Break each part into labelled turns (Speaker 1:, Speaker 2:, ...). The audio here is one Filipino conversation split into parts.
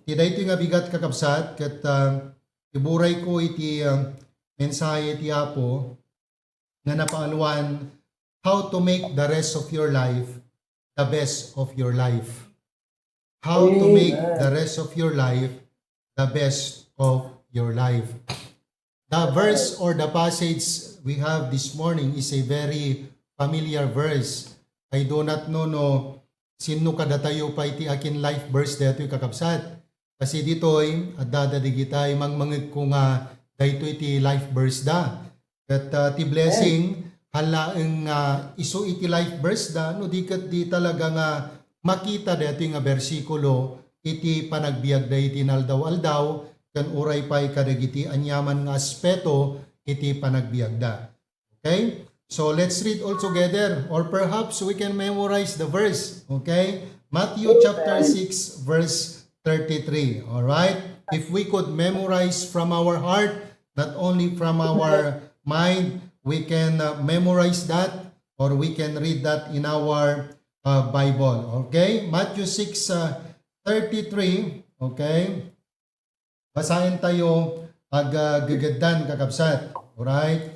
Speaker 1: Iti daytoy nga bigat kakabsat ket iburay ko iti mensahe ti Apo nga napaaluan how to make the rest of your life the best of your life. How to make the rest of your life the best of your life. The verse or the passage we have this morning is a very familiar verse. I do not know no sino kadatayo pa iti akin life verse detoy kakabsat. Kasi ditoy adda digitay mangmangeg ko nga daytoy iti life verse da. Ket ti blessing halaeng isu iti life verse da no di ket di talaga nga makita detoy nga bersikulo iti panagbiag da iti naldaw-aldaw ken uray pay kadagiti anyaman nga aspeto iti panagbiag da. Okay? So let's read all together or perhaps we can memorize the verse. Okay? Matthew chapter 6 verse 33. All right? If we could memorize from our heart, not only from our mind, we can memorize that or we can read that in our Bible. Okay? Matthew 6:33. Okay? Basahin tayo gagadan kakabsat. All right?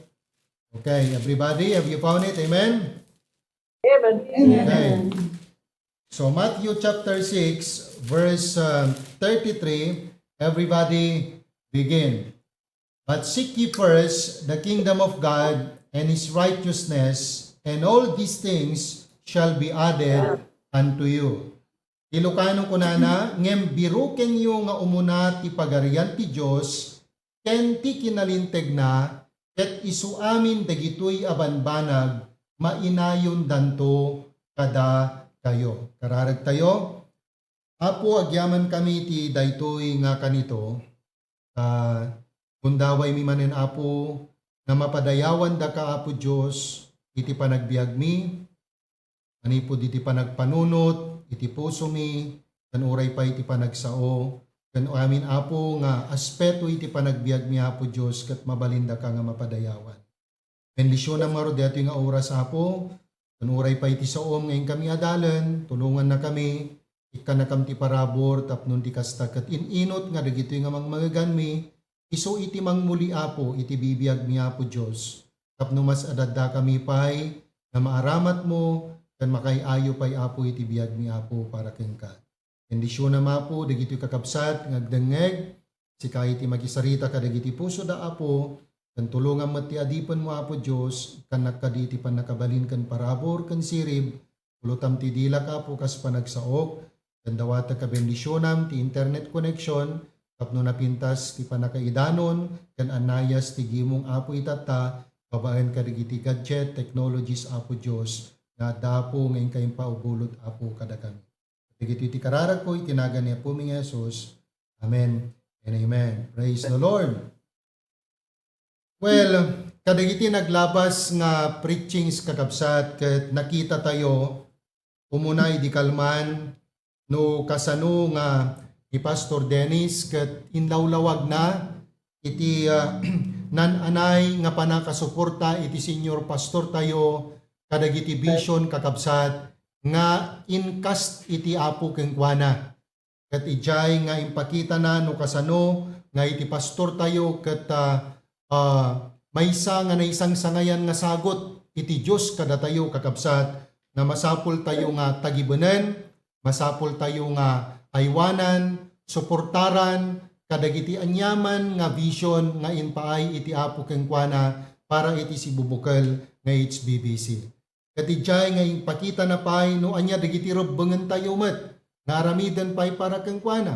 Speaker 1: Okay, everybody, have you found it? Amen?
Speaker 2: Amen.
Speaker 1: Okay. So Matthew chapter 6 verse 33, everybody begin. But seek ye first the kingdom of God and his righteousness, and all these things shall be added unto you. Ilocano ko na ngem biruken yo nga umuna ti pagarian ti Dios ken ti kinalinteg na ket isu amin dagitoy abanbanag mainayon danto kada kayo. Kararag tayo. Apo agyaman kami ti daytoy nga kanito. Kundaway mi manen Apo nga mapadayawan da ka Apo Dios iti panagbiag mi. Manipod iti panagpanunot iti puso mi ken uray pa iti panagsao. Ken amin Apo nga aspeto iti panagbiag mi Apo Dios ket mabalinda ka nga mapadayawan. Bendisyon na maro dito nga oras Apo. Ken uray pa iti saom ngayon kami adalan, tulungan na kami ikan na kam ti parabor tapnon ti kasta ket ininot nga dagitoy nga mangmagagan mi isu iti mangmuli Apo iti bibiyag mi Apo Dios. Tapno mas adadda kami pay na maaramat mo ken makay-ayo pay Apo iti biyag mi Apo para kenka. Bendisyon na Mapo, dagiti kakabsat, ngagdengeg, si kahit magisarita ka dagiti puso da Apo, kan tulungan mo ti adipan mo Apo Diyos, kan nakaditi pan nakabalin kan parabor, kan sirib, ulutam ti dila ka Apo kas panagsaok, kan dawata ka bendisyonam ti internet connection, tapno napintas ti panakaidanon, kan anayas ti gimong Apo itata, babaen ka dagiti gadget, technologies Apo Diyos, na dapo ngayon kayong paubulot Apo kada kami. Digiti iti kararag ko, itinagan niya po mga Jesus. Amen and amen. Praise the Lord. Well, kadagiti naglabas nga preachings kakabsat, ket nakita tayo, umunay di kalman, no kasano nga ni Pastor Dennis, ket inlawlawag na, iti nananay nga panakasuporta, iti senior pastor tayo, kadagiti vision kakabsat, nga incast iti Apo kenkwana. Ket ijay nga impakita na no kasano nga iti pastor tayo ket maysa nga naisang sangayan nga sagot iti Dios kada tayo kakabsat na masapol tayo nga tagibenen, masapol tayo nga aywanan, suportaran kadagiti anyaman nga vision nga inpaay iti Apo kenkwana para iti sibubukal nga HBBC. Katijay nga ipakita na pay no anya dagiti robbengen tayo met nga aramidan pay para kenkwana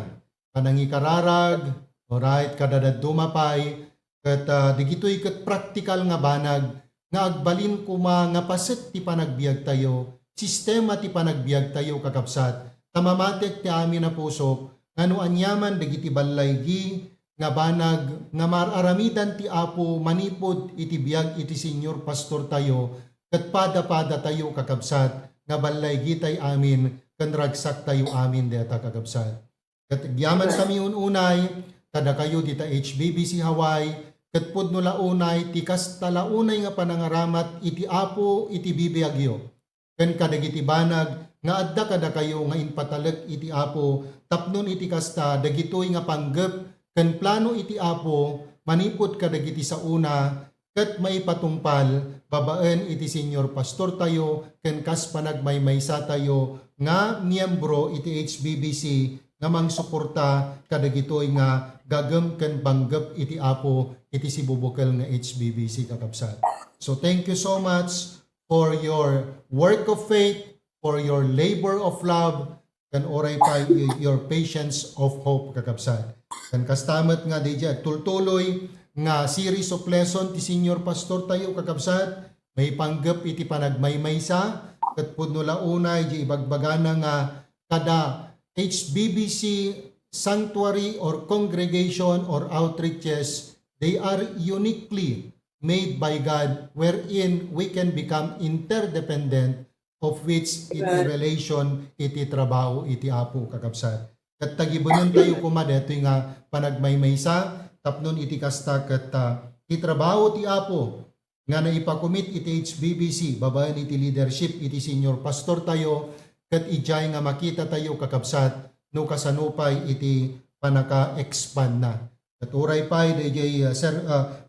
Speaker 1: kanang ikararag alright kadadaduma pay ket digitoy ket praktikal nga banag nga agbalin kuma nga paset ti panagbiag tayo sistema ti panagbiag tayo kakabsat tamamatek ti amin na puso ngano anyaman dagiti ballaygi nga banag nga mararamidan ti Apo manipod iti biag iti senior pastor tayo ket pada-pada tayo kakabsat, nga balay gitay amin, ken ragsak tayo amin deta kakabsat. Ket gyaman kami ununay, kada kayo dita HBBC Hawaii, ket pudno launay, tikas talaunay nga panangaramat, iti Apo, iti bibiyagyo. Ken kadagiti banag, nga adda kada kayo nga inpatalag iti Apo tapnon iti kasta dagitoy nga panggep ken plano iti Apo manipod ka dagiti sa una ket maipatungpal babaen iti senior pastor tayo ken kas panagmaymaysa tayo nga miyembro iti HBBC nga mangsuporta kadagitoy nga gagem ken banggep iti Apo iti sibubukel nga HBBC kakabsat. So thank you so much for your work of faith, for your labor of love, kan oray pa your patience of hope kakabsat. Kan kastamet nga DJ tultuloy nga series of lesson ti senior pastor tayo kakabsat, may panggep iti panagmaymaysa ket pudno launay di ibagbagana nga kada HBBC sanctuary or congregation or outreaches, they are uniquely made by God wherein we can become interdependent of which iti relation, iti trabaho, iti Apo kakabsat. Kat tagibunan tayo kumadeto nga panagmaymaysa, tapnon iti kasta kat itrabaho ti Apo nga naipakumit iti HBBC, babaen iti leadership, iti senior pastor tayo, kat ijay nga makita tayo kakabsat, no kasanupay iti panaka-expand na. At uray pa iti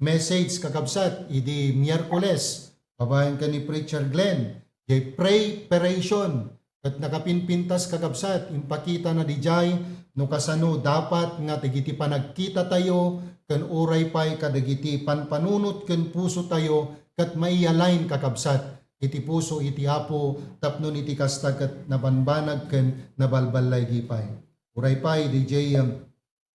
Speaker 1: message kakabsat, iti Miyerkules, babaen ka ni Preacher Glenn, iti preparation, at nakapinpintas kakabsat, impakita na dijay, no kasano dapat nga tigiti panagkita tayo, kan uray pa'y kadagiti panpanunot kan puso tayo, kat maialign kakabsat, iti puso iti Apo tapnon iti kasta kat nabanbanag ken nabalbalay gipay. Uray pa'y DJ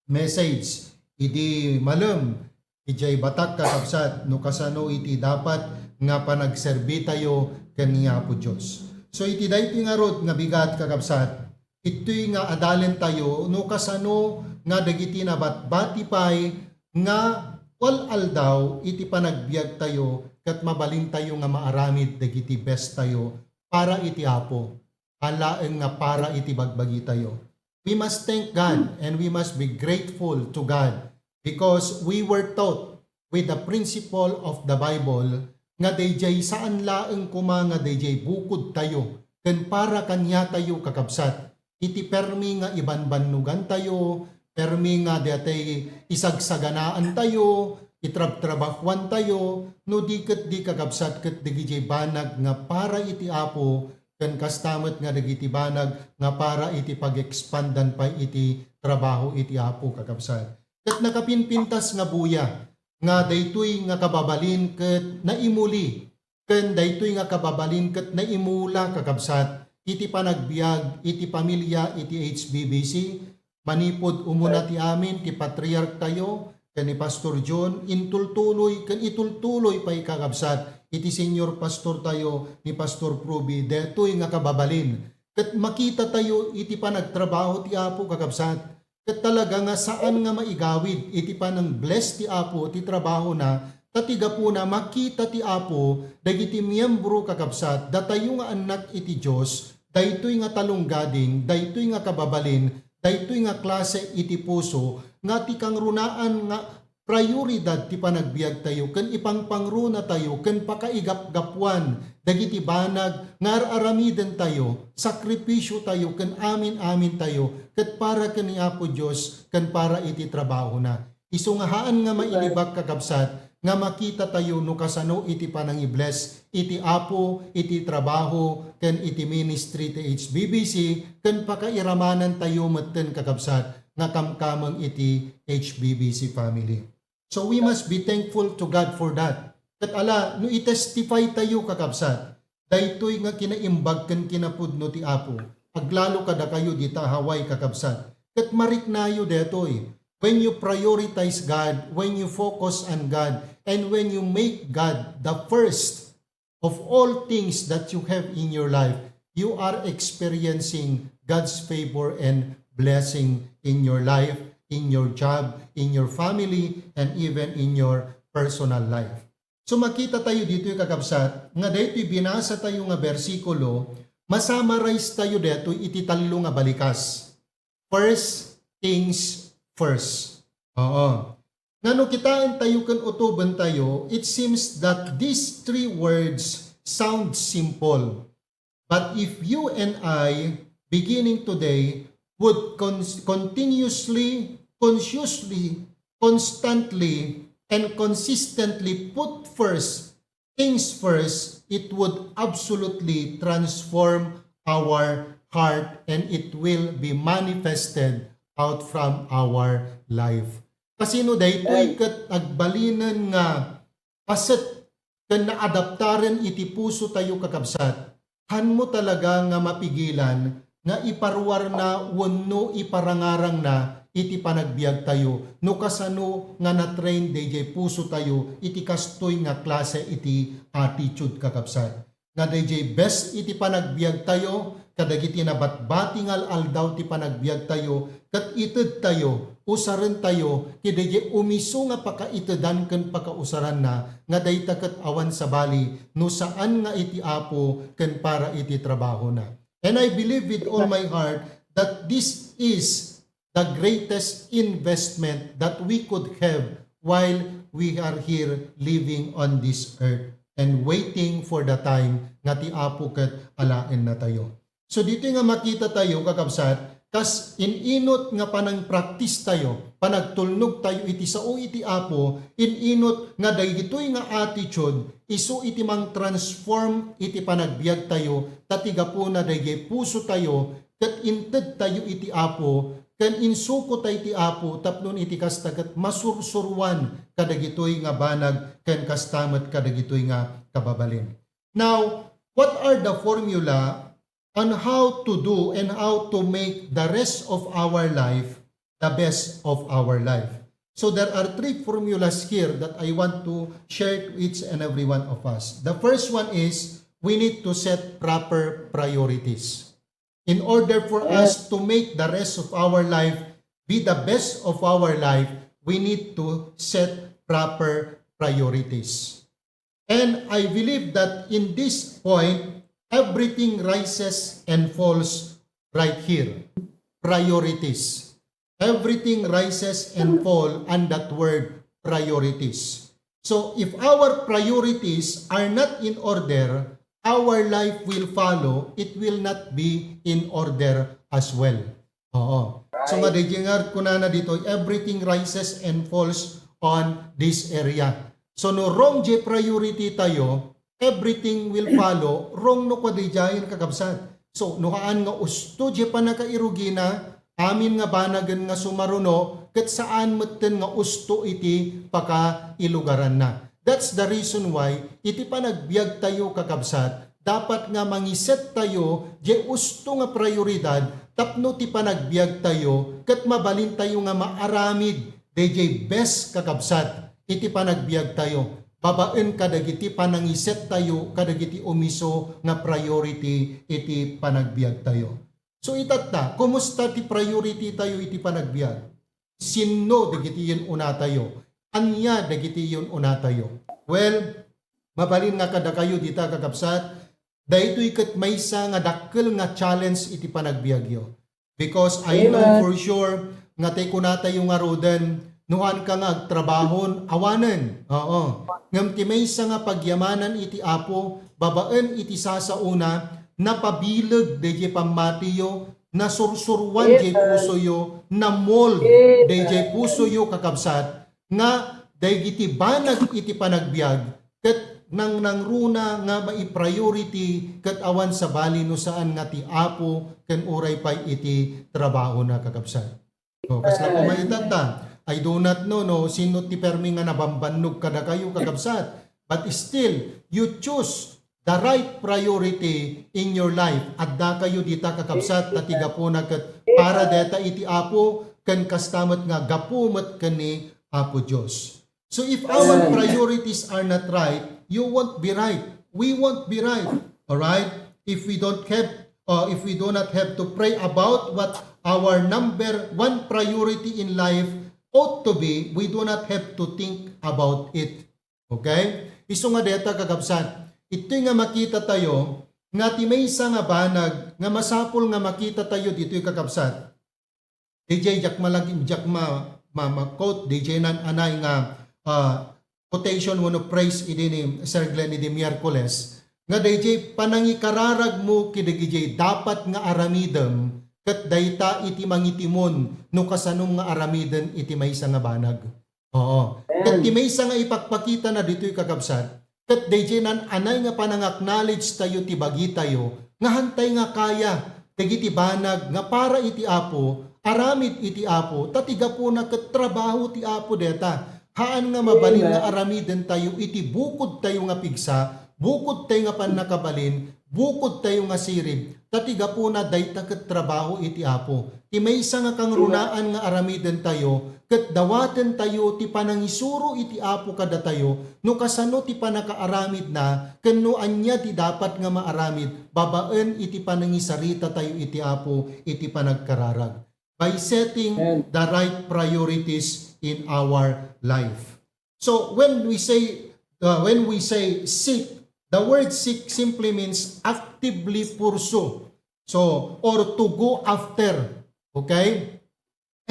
Speaker 1: message, iti malem, iti batak kakabsat, no kasano iti dapat nga panagserbi tayo ken ni Apo Diyos. So iti daytoy nga rod nga bigat kakabsat, ito'y nga adalen tayo, no kasano nga dagiti nabatbati pay nga wal-al daw iti panagbiag tayo kat mabalin tayo nga maaramid dagiti best tayo para iti Apo. Alaeng nga para iti bagbagi tayo. We must thank God and we must be grateful to God because we were taught with the principle of the Bible nga dayjay saan laeng kuma nga dayjay bukod tayo ken para kanya tayo kakabsat. Iti permi nga ibanbanugan tayo, permi nga datay isagsaganaan tayo, itrab-trabakwan tayo, no di kakabsat ket dagiti banag nga para iti Apo, ken kastamet nga dagiti banag nga para iti pag-expandan pa iti trabaho iti Apo kakabsat. Ket nakapinpintas nga buya, nga daytoy nga kababalin ket naimuli, ken daytoy nga kababalin ket naimula kakabsat, iti panagbiag, iti pamilya, iti HBBC, manipod umuna ti amin, ti patriarch tayo, ken ni Pastor John, intultuloy, ken itultuloy pa'y kakabsat, iti senior pastor tayo, ni Pastor Pruby, detoy nga kababalin. Ket makita tayo, iti panagtrabaho ti Apo kakabsat, ket talaga nga saan nga maigawid, iti panang bless ti Apo, ti trabaho na, tatiga po na makita ti Apo, dagiti miyembro kakabsat, datayo nga anak iti Diyos, daytoy nga talunggading, daytoy nga kababalin, daytoy nga klase iti puso, nga ti kang runaan nga prioridad ti panagbiag tayo, ken ipangpangruna tayo, ken pakaigapgapwan, dagiti banag, nga aramiden tayo, sakripisyo tayo, ken amin-amin tayo, ket para ken ni Apo Diyos, ken para iti trabaho na. Isungahaan nga mailibak kakabsat, nga makita tayo no kasano iti panang i-bless, iti Apo, iti trabaho, ken iti ministry ti HBBC, ken pakairamanan tayo metten kakabsat, nga kamkamang iti HBBC family. So we must be thankful to God for that. Kat ala, no i-testify tayo kakabsat, daytoy nga kinaimbag ken kinapudno ti Apo, aglalo kada kayo dita haway kakabsat, kat mariknayo detoy. When you prioritize God, when you focus on God, and when you make God the first of all things that you have in your life, you are experiencing God's favor and blessing in your life, in your job, in your family, and even in your personal life. So makita tayo dito yung kakabsat, nga dito binasa tayo nga bersikulo, masamarize tayo dito iti talo nga balikas. First things first. Oo. Ngano kitaan tayo kan utuban tayo, it seems that these three words sound simple. But if you and I, beginning today, would continuously, consciously, constantly, and consistently put first things first, it would absolutely transform our heart and it will be manifested out from our life. Kasi no, daytoy ket agbalinan nga paset ken naadaptaren iti puso tayo kakabsat. Han mo talaga nga mapigilan nga iparwar na wenno iparangarang na iti panagbiag tayo no kasano nga na-train DJ puso tayo iti kastoy nga klase iti attitude kakabsat. Nga DJ best iti panagbiag tayo kadagiti nabatbati nga aldaw ti panagbiag tayo ket ited tayo usaran tayo kidayjay umiso nga pakaitedan ken pakausaran na nga dayta ket awan sa bali no saan nga iti apo ken para iti trabaho na. And I believe with all my heart that this is the greatest investment that we could have while we are here living on this earth and waiting for the time nga ti apo ket alaen na tayo. So dito nga makita tayo kakabsat, kas ininot nga panang practice tayo, panagtulnog tayo iti sao iti apo, ininot nga daytoy nga attitude, isu iti mang transform iti panagbiag tayo, tatiga po na dayjay puso tayo, ket inted tayo iti apo, ken insuko tayo iti apo, tapnon iti kastagat masursurwan kadagitoy nga banag, ken kastamet kadagitoy nga kababalin. Now, what are the formula on how to do and how to make the rest of our life the best of our life? So there are three formulas here that I want to share to each and every one of us. The first one is we need to set proper priorities. In order for us to make the rest of our life be the best of our life, we need to set proper priorities. And I believe that in this point, everything rises and falls right here. Priorities. Everything rises and falls on that word, priorities. So if our priorities are not in order, our life will follow. It will not be in order as well. Oo. So nga ko na dito, everything rises and falls on this area. So no wrong je priority tayo, everything will follow, wrong no kwa dijayin kakabsat. So, nuhaan nga usto je pa nakairugina, amin nga banagan nga sumaruno, ket saan maten nga usto iti pakailugaran na. That's the reason why, iti pa nagbiag tayo kakabsat, dapat nga mangiset tayo, je usto nga prioridad, tapno ti pa nagbiag tayo, ket mabalin tayo nga maaramid, DJ best kakabsat, iti pa nagbiag tayo. Babaen kadagiti panangiset tayo, kadagiti umiso nga priority iti panagbiag tayo. So itatta, kumusta ti priority tayo iti panagbiag? Sino dagiti yun una tayo? Anya dagiti yun una tayo? Well, mabalin nga kada kayo dita kakabsat, daytoy ket maysa nga dakkel nga challenge iti panagbiag yo. Because I know for sure nga tay kunatayo nga roden, nuhan ka nga agtrabahon, awanen. Oo. Ngam ti maysa nga pagyamanan iti apo, babaen iti sasauna, napabilag deje pamatiyo, nasursurwan je puso yo, na mold deje puso yo kakabsat, nga dagiti banag iti panagbiag, ket nang nangruna nga mai-priority ket awan sa bali no saan nga ti apo ken uray pay iti trabaho na kakabsat. So, kasla ko maitata, I do not know no sino ti permi nga nabambannog kada kayo kakabsat, but still you choose the right priority in your life. Adda kayo dita kakabsat na tiga po na ket para deta iti apo ken kastamet nga gapumet ken ni apo Dios. So if our priorities are not right, you won't be right. We won't be right. All right? If we do not have to pray about what our number one priority in life ought to be, we do not have to think about it. Okay? Isu nga deta kakabsat, ito nga makita tayo, nga ti maysa nga banag, nga masapol nga makita tayo dito yung kakabsat. DJ jak malagim jak quote DJ nan anay nga quotation mo no praise idi ni Sir Glenn idi Miyerkules, Nga dayjay panangikararag mo kidagijay dapat nga aramidem ket dayta iti mangitimon no kasanong nga aramiden iti maysa nga banag. Oo. Ket ti maysa nga ipakpakita na ditoy kakabsat, ket dayjay nan anay nga panang-acknowledge tayo ti bagi tayo nga hantay nga kaya dagiti banag nga para iti Apo, aramid iti Apo, tatiga po na ket trabaho ti Apo deta. Haan nga mabalin nga aramiden tayo iti bukod tayo nga pigsa, bukod tayo nga panakabalin, bukod tayo nga sirib, tatiga po na dayta ket trabaho iti Apo. Ti maysa nga kangrunaan nga aramiden tayo, ket dawaten tayo ti panangisuro iti Apo kada tayo, no kasano ti panakaaramid na, ken no anya ti dapat nga maaramid, babaen iti panangisarita tayo iti Apo, iti panagkararag. By setting the right priorities in our life. So when we say seek, the word seek simply means actively pursue. So, or to go after. Okay?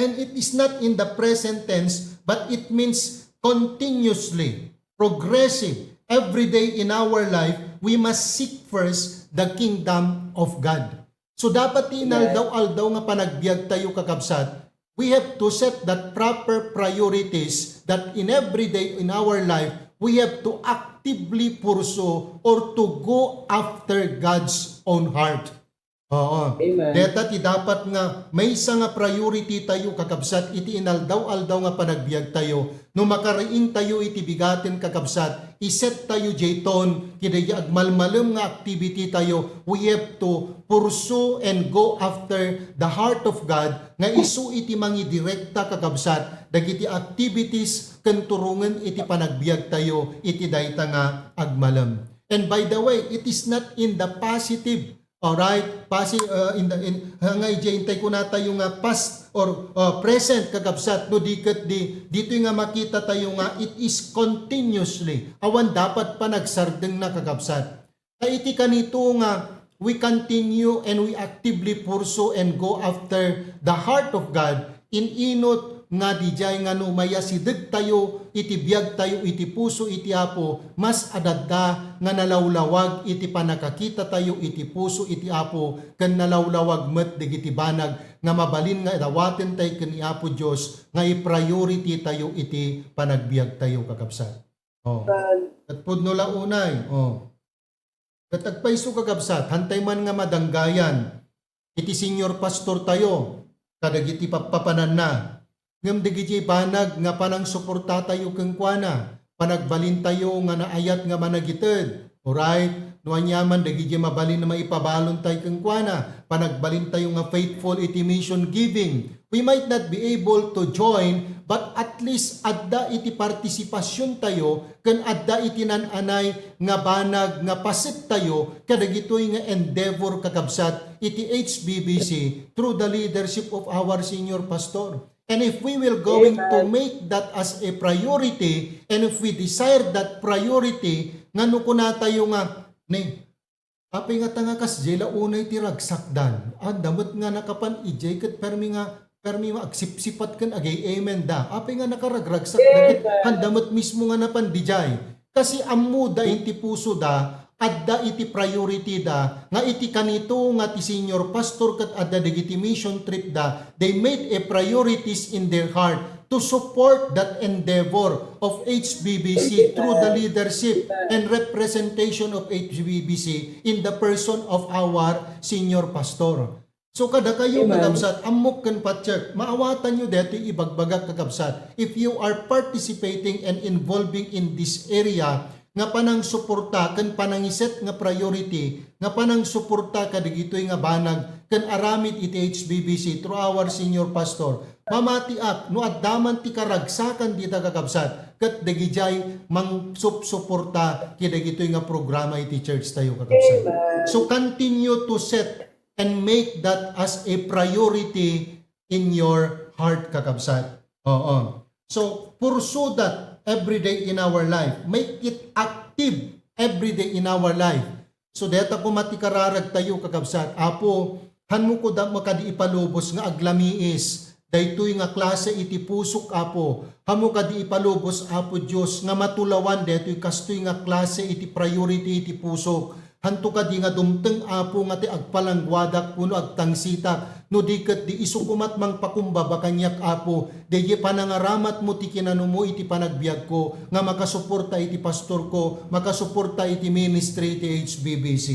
Speaker 1: And it is not in the present tense, but it means continuously, progressive. Every day in our life, we must seek first the kingdom of God. So, dapat inaldaw-aldaw nga panagbiag tayo kakabsat, we have to set that proper priorities that in every day in our life, we have to actively pursue or to go after God's own heart. Oo.
Speaker 2: Amen.
Speaker 1: Deta ti dapat nga may isa nga priority tayo kakabsat iti inaldaw-aldaw nga panagbiag tayo. No makaraing tayo iti bigaten kakabsat, iset tayo jayton kiday agmalmalem nga activity tayo. We have to pursue and go after the heart of God nga isu iti mangidirekta kakabsat dagiti activities ken turungen iti panagbiag tayo iti dayta nga agmalem. And by the way, it is not in the positive. Alright, hangay hintay ko na tayo nga past or present kakabsat no dito nga makita tayo nga it is continuously awan dapat pa nagsardeng na kakabsat. Iti kanito nga we continue and we actively pursue and go after the heart of God in inot nga dijay nga no mayasideg tayo iti biag tayo iti puso iti Apo mas adadda nga nalawlawag iti panakakita tayo iti puso iti Apo ken nalawlawag met dagiti banag nga mabalin nga dawaten tayo ken ni Apo Dios nga i-priority tayo iti panagbiag tayo kakabsat. At pudno la unay. Katagpayso kakabsat hantay man nga madanggayan iti senior pastor tayo kadagiti papanan na ngem digiti banag nga panang suporta tayo keng kuana, panagbalin tayo nga naayat nga managited. Alright? No anyaman digiti mabalin na maipabalon tayo keng kuana, panagbalin tayo nga faithful iti mission giving. We might not be able to join, but at least adda iti partisipasyon tayo ken adda iti nananay nga banag nga pasit tayo kadagitoy nga endeavor kakabsat iti HBBC through the leadership of our senior pastor. And if we will going to make that as a priority, and if we desire that priority, nga nuko na tayo nga, apay nga tanga kas jela unay ti ragsakdan. Damot nga nakapan ijay ket permi agsipsipat ken agay amen da. Apay nga nakaragragsak da handamot mismo nga napan dijay. Kasi ammo da inti puso da adda iti priority da nga iti kanito nga ti senior pastor ket adda dagiti mission trip da they made a priorities in their heart to support that endeavor of HBBC through the leadership and representation of HBBC in the person of our senior pastor. So kada kayo kakabsat, amok ken patchek, maawatan nyo deti ibagbagak kakabsat. If you are participating and involving in this area, nga panang suporta ken panangiset nga priority nga panang suporta kadigitoy nga banag ken aramid iti HBBC through our senior pastor mamatiak no addaman ti karagsakan dita kakabsat ket dagijay mang suporta kidagitoy nga programa iti church tayo kakabsat. So continue to set and make that as a priority in your heart kakabsat. So pursue that every day in our life. Make it active every day in our life. So deta ko matikararag tayo kakabsat. Apo, hanmo ko da makadi ipalubos nga aglamiis. Daytoy nga klase iti pusok Apo. Hamo kadi ipalubos Apo Dios nga matulawan daytoy kastoy nga klase iti priority iti pusok. hanto ka di nga dumteng Apo nga ti agpalangwadak kuno agtangsitak no di ket di isukumat mang pakumbaba kanyak Apo deje panangaramat mo ti kinano mo iti panagbiag ko nga makasuporta iti pastor ko, makasuporta iti ministry iti HBBC.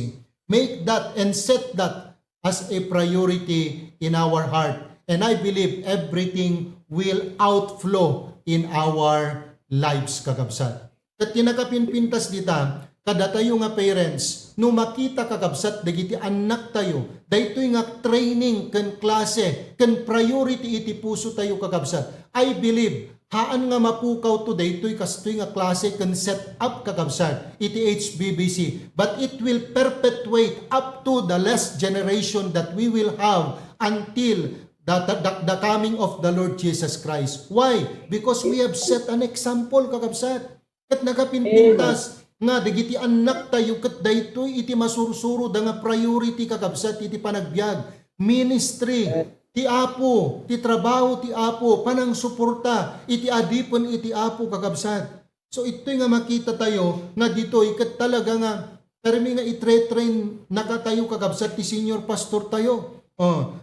Speaker 1: Make that and set that as a priority in our heart, and I believe everything will outflow in our lives kakabsat. Kat tinakapinpintas dita, kada tayo nga parents, no makita kakabsat, dagiti anak tayo, daytoy nga training, ken klase, ken priority iti puso tayo kakabsat. I believe, haan nga mapukaw to daytoy kastoy nga klase ken set up kakabsat, iti HBBC, but it will perpetuate up to the last generation that we will have until the coming of the Lord Jesus Christ. Why? Because we have set an example kakabsat. Kat nakapinpintas nga dagiti anak tayo ket daytoy iti masursuro da nga priority kakabsat iti panagbiag, ministry ti Apo, ti trabaho ti Apo, panang suporta iti adipon iti Apo kakabsat. So ito'y nga makita tayo nga ditoy ket talaga nga permi nga itre-train nakatayo kakabsat ti senior pastor tayo.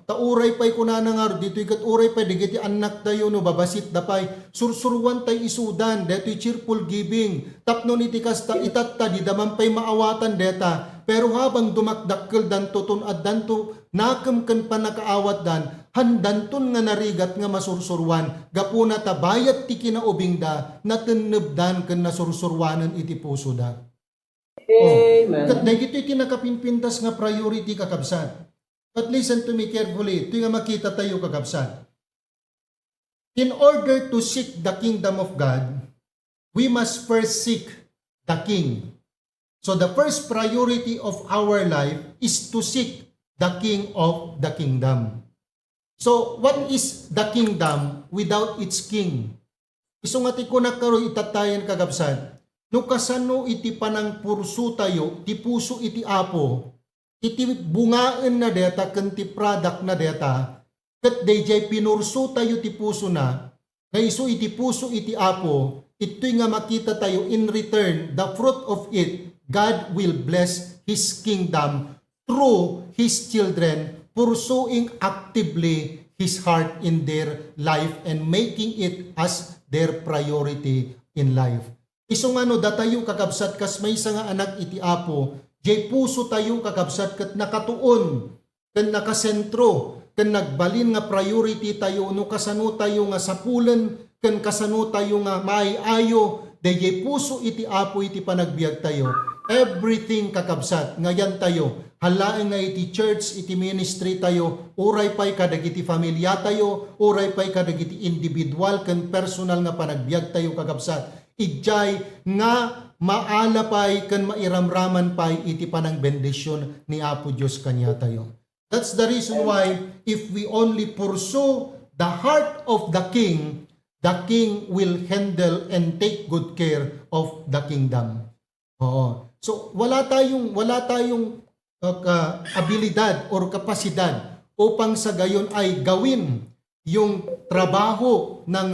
Speaker 1: Tauray pa'y kunanangar dito'y kat uray pa'y digiti anak tayo no babasit da pa'y sursuruan tay isudan deto'y cheerful giving tapno iti kasta itatta di daman pa'y maawatan deta pero habang dumakdakkel danto tun at danto nakam ken panakaawat dan handanton nga narigat nga masursurwan gapuna ta bayat ti kinaubing da natenebdan ken nasursurwanen iti puso da.
Speaker 2: Amen.
Speaker 1: Kat dagito'y tinakapinpintas nga priority kakabsat. But listen to me carefully. Ito nga makita tayo kakabsat. In order to seek the kingdom of God, we must first seek the King. So the first priority of our life is to seek the King of the kingdom. So what is the kingdom without its king? Iso nga ti kunakaro itatayan kakabsat. No kasano iti panang pursu tayo, ti puso iti Apo, iti bungaen na deta ken ti product na deta ket dayjay pinurso tayo ti puso na nga isu iti puso iti Apo ito'y nga makita tayo in return the fruit of it God will bless His kingdom through His children pursuing actively His heart in their life and making it as their priority in life. Isu nga no datayo kakabsat kas may nga anak iti Apo jay puso tayo kakabsat ket nakatuon ken nakasentro ken nagbalin nga priority tayo no kasano tayo nga sapulen ken kasano tayo nga maayo dayjay puso iti Apo iti panagbiag tayo. Everything kakabsat ngayan tayo halaen nga iti church iti ministry tayo uray pay kadagiti pamilya tayo uray pay kadagiti individual ken personal nga panagbiag tayo kakabsat ijay nga maalapay kan mairamraman pay iti panang bendisyon ni Apo Diyos kanya tayo. That's the reason why if we only pursue the heart of the King will handle and take good care of the kingdom. So wala tayong abilidad or kapasidad upang sa gayon ay gawin yung trabaho ng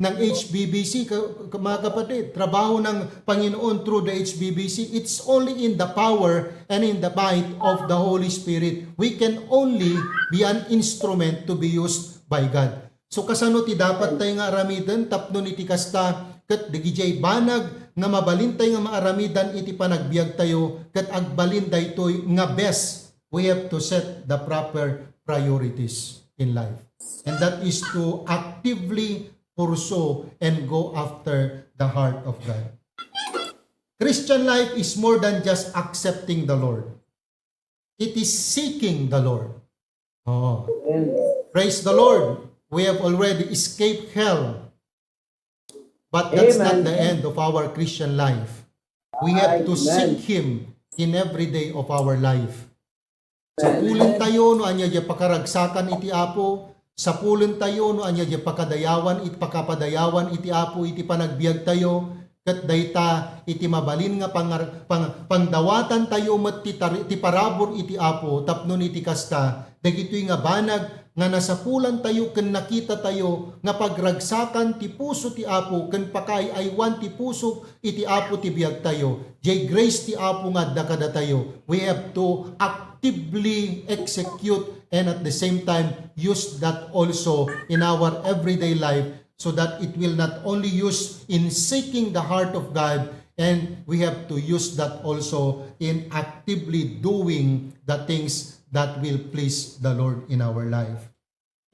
Speaker 1: HBBC, mga kapatid, trabaho ng Panginoon through the HBBC, it's only in the power and in the might of the Holy Spirit. We can only be an instrument to be used by God. So kasano ti dapat tayo nga aramidan, tapno iti kasta, kat digijay banag, nga mabalintay nga maaramidan iti panagbiag tayo, kat agbalin daytoy nga best. We have to set the proper priorities in life. And that is to actively pursue and go after the heart of God. Christian life is more than just accepting the Lord. It is seeking the Lord. Praise the Lord. We have already escaped hell. But that's not the end of our Christian life. We have to seek Him in every day of our life. Sa pulen tayo no anya di pakaragsakan iti Apo, sa pulen tayo no anya di pakadayawan pakapadayawan iti Apo iti panagbiag tayo, ket dayta iti mabalin nga pangdawatan tayo met ti parabor iti Apo tapno iti kasta dagitoy nga banag nga nasapulan tayo ken nakita tayo nga pagragsakan ti puso ti Apo ken pakaaywan ti puso iti Apo ti biag tayo. Jay grace ti Apo nga adda kada tayo. We have to actively execute and at the same time use that also in our everyday life so that it will not only use in seeking the heart of God, and we have to use that also in actively doing the things that will please the Lord in our life.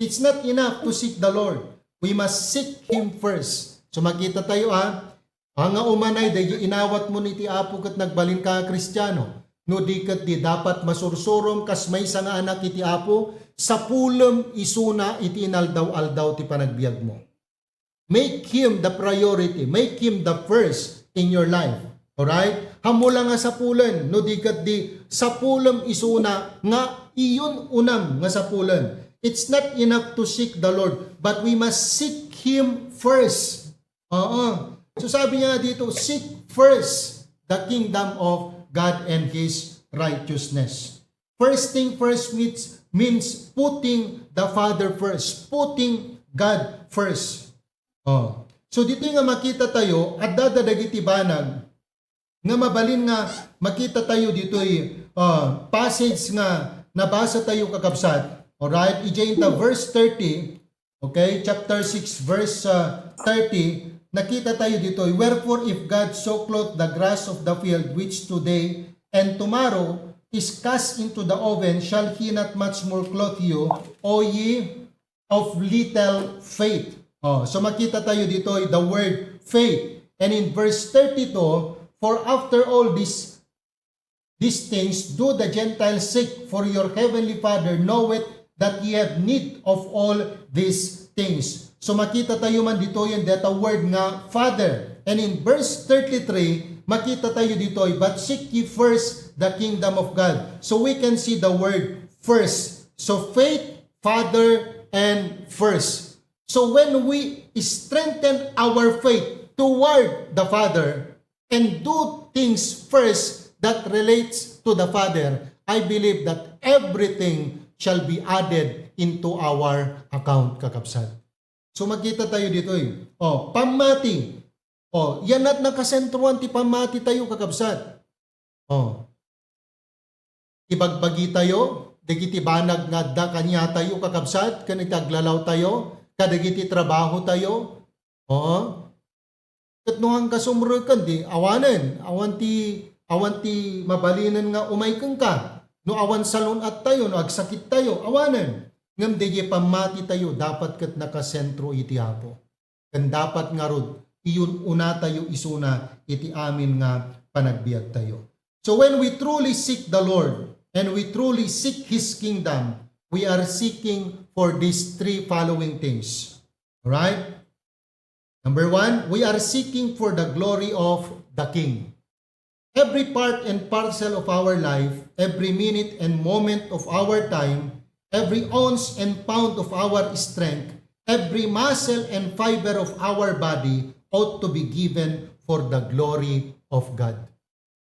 Speaker 1: It's not enough to seek the Lord. We must seek Him first. So makita tayo nga umanay, dahi inawat mo ni ti Apo kat nagbalin ka Kristiyano. No di kat di dapat masursurom kas may nga anak iti Apo, sa pulem isuna iti inaldaw-aldaw ti panagbiag mo. Make Him the priority. Make Him the first in your life. Alright? Hamula nga sa pulen, no di kat di sa pulem isuna nga iyon unam nga sa pulen. It's not enough to seek the Lord, but we must seek Him first. So sabi niya dito, seek first the kingdom of God and His righteousness. First thing first means putting the Father first, putting God first. So dito nga makita tayo, at dadadagiti banag, nga mabalin nga makita tayo dito passage nga nabasa tayo kakabsat. Alright, ijay ta verse 30, okay, chapter 6 verse 30, nakita tayo dito, wherefore if God so clothe the grass of the field, which today and tomorrow is cast into the oven, shall He not much more clothe you, O ye of little faith? So makita tayo dito the word faith. And in verse 32, for after all these things do the Gentiles seek, for your heavenly Father knoweth that ye have need of all these things. So makita tayo man dito yung that word nga Father. And in verse 33, makita tayo dito, but seek ye first the kingdom of God. So we can see the word first. So faith, Father, and first. So when we strengthen our faith toward the Father and do things first that relates to the Father, I believe that everything shall be added into our account, kakabsat. So magkita tayo dito pamati. Yan at nakasentruan ti pamati tayo, kakabsat. Ibagbagi tayo, dagiti banag nga da kanya tayo, kakabsat, kanitaglalaw tayo, kadagiti trabaho tayo. Katnuhang kasumrukan di awanen, awanti mabalinan nga umaykeng ka. No awan salon at tayo, no agsakit tayo, awanen. Ngam deye pamati tayo, dapat kat nakasentro iti Apo. Kan dapat nga rod, iyon una tayo isuna, iti amin nga panagbiag tayo. So when we truly seek the Lord, and we truly seek His kingdom, we are seeking for these three following things. Alright? Number one, we are seeking for the glory of the King. Every part and parcel of our life, every minute and moment of our time, every ounce and pound of our strength, every muscle and fiber of our body ought to be given for the glory of God.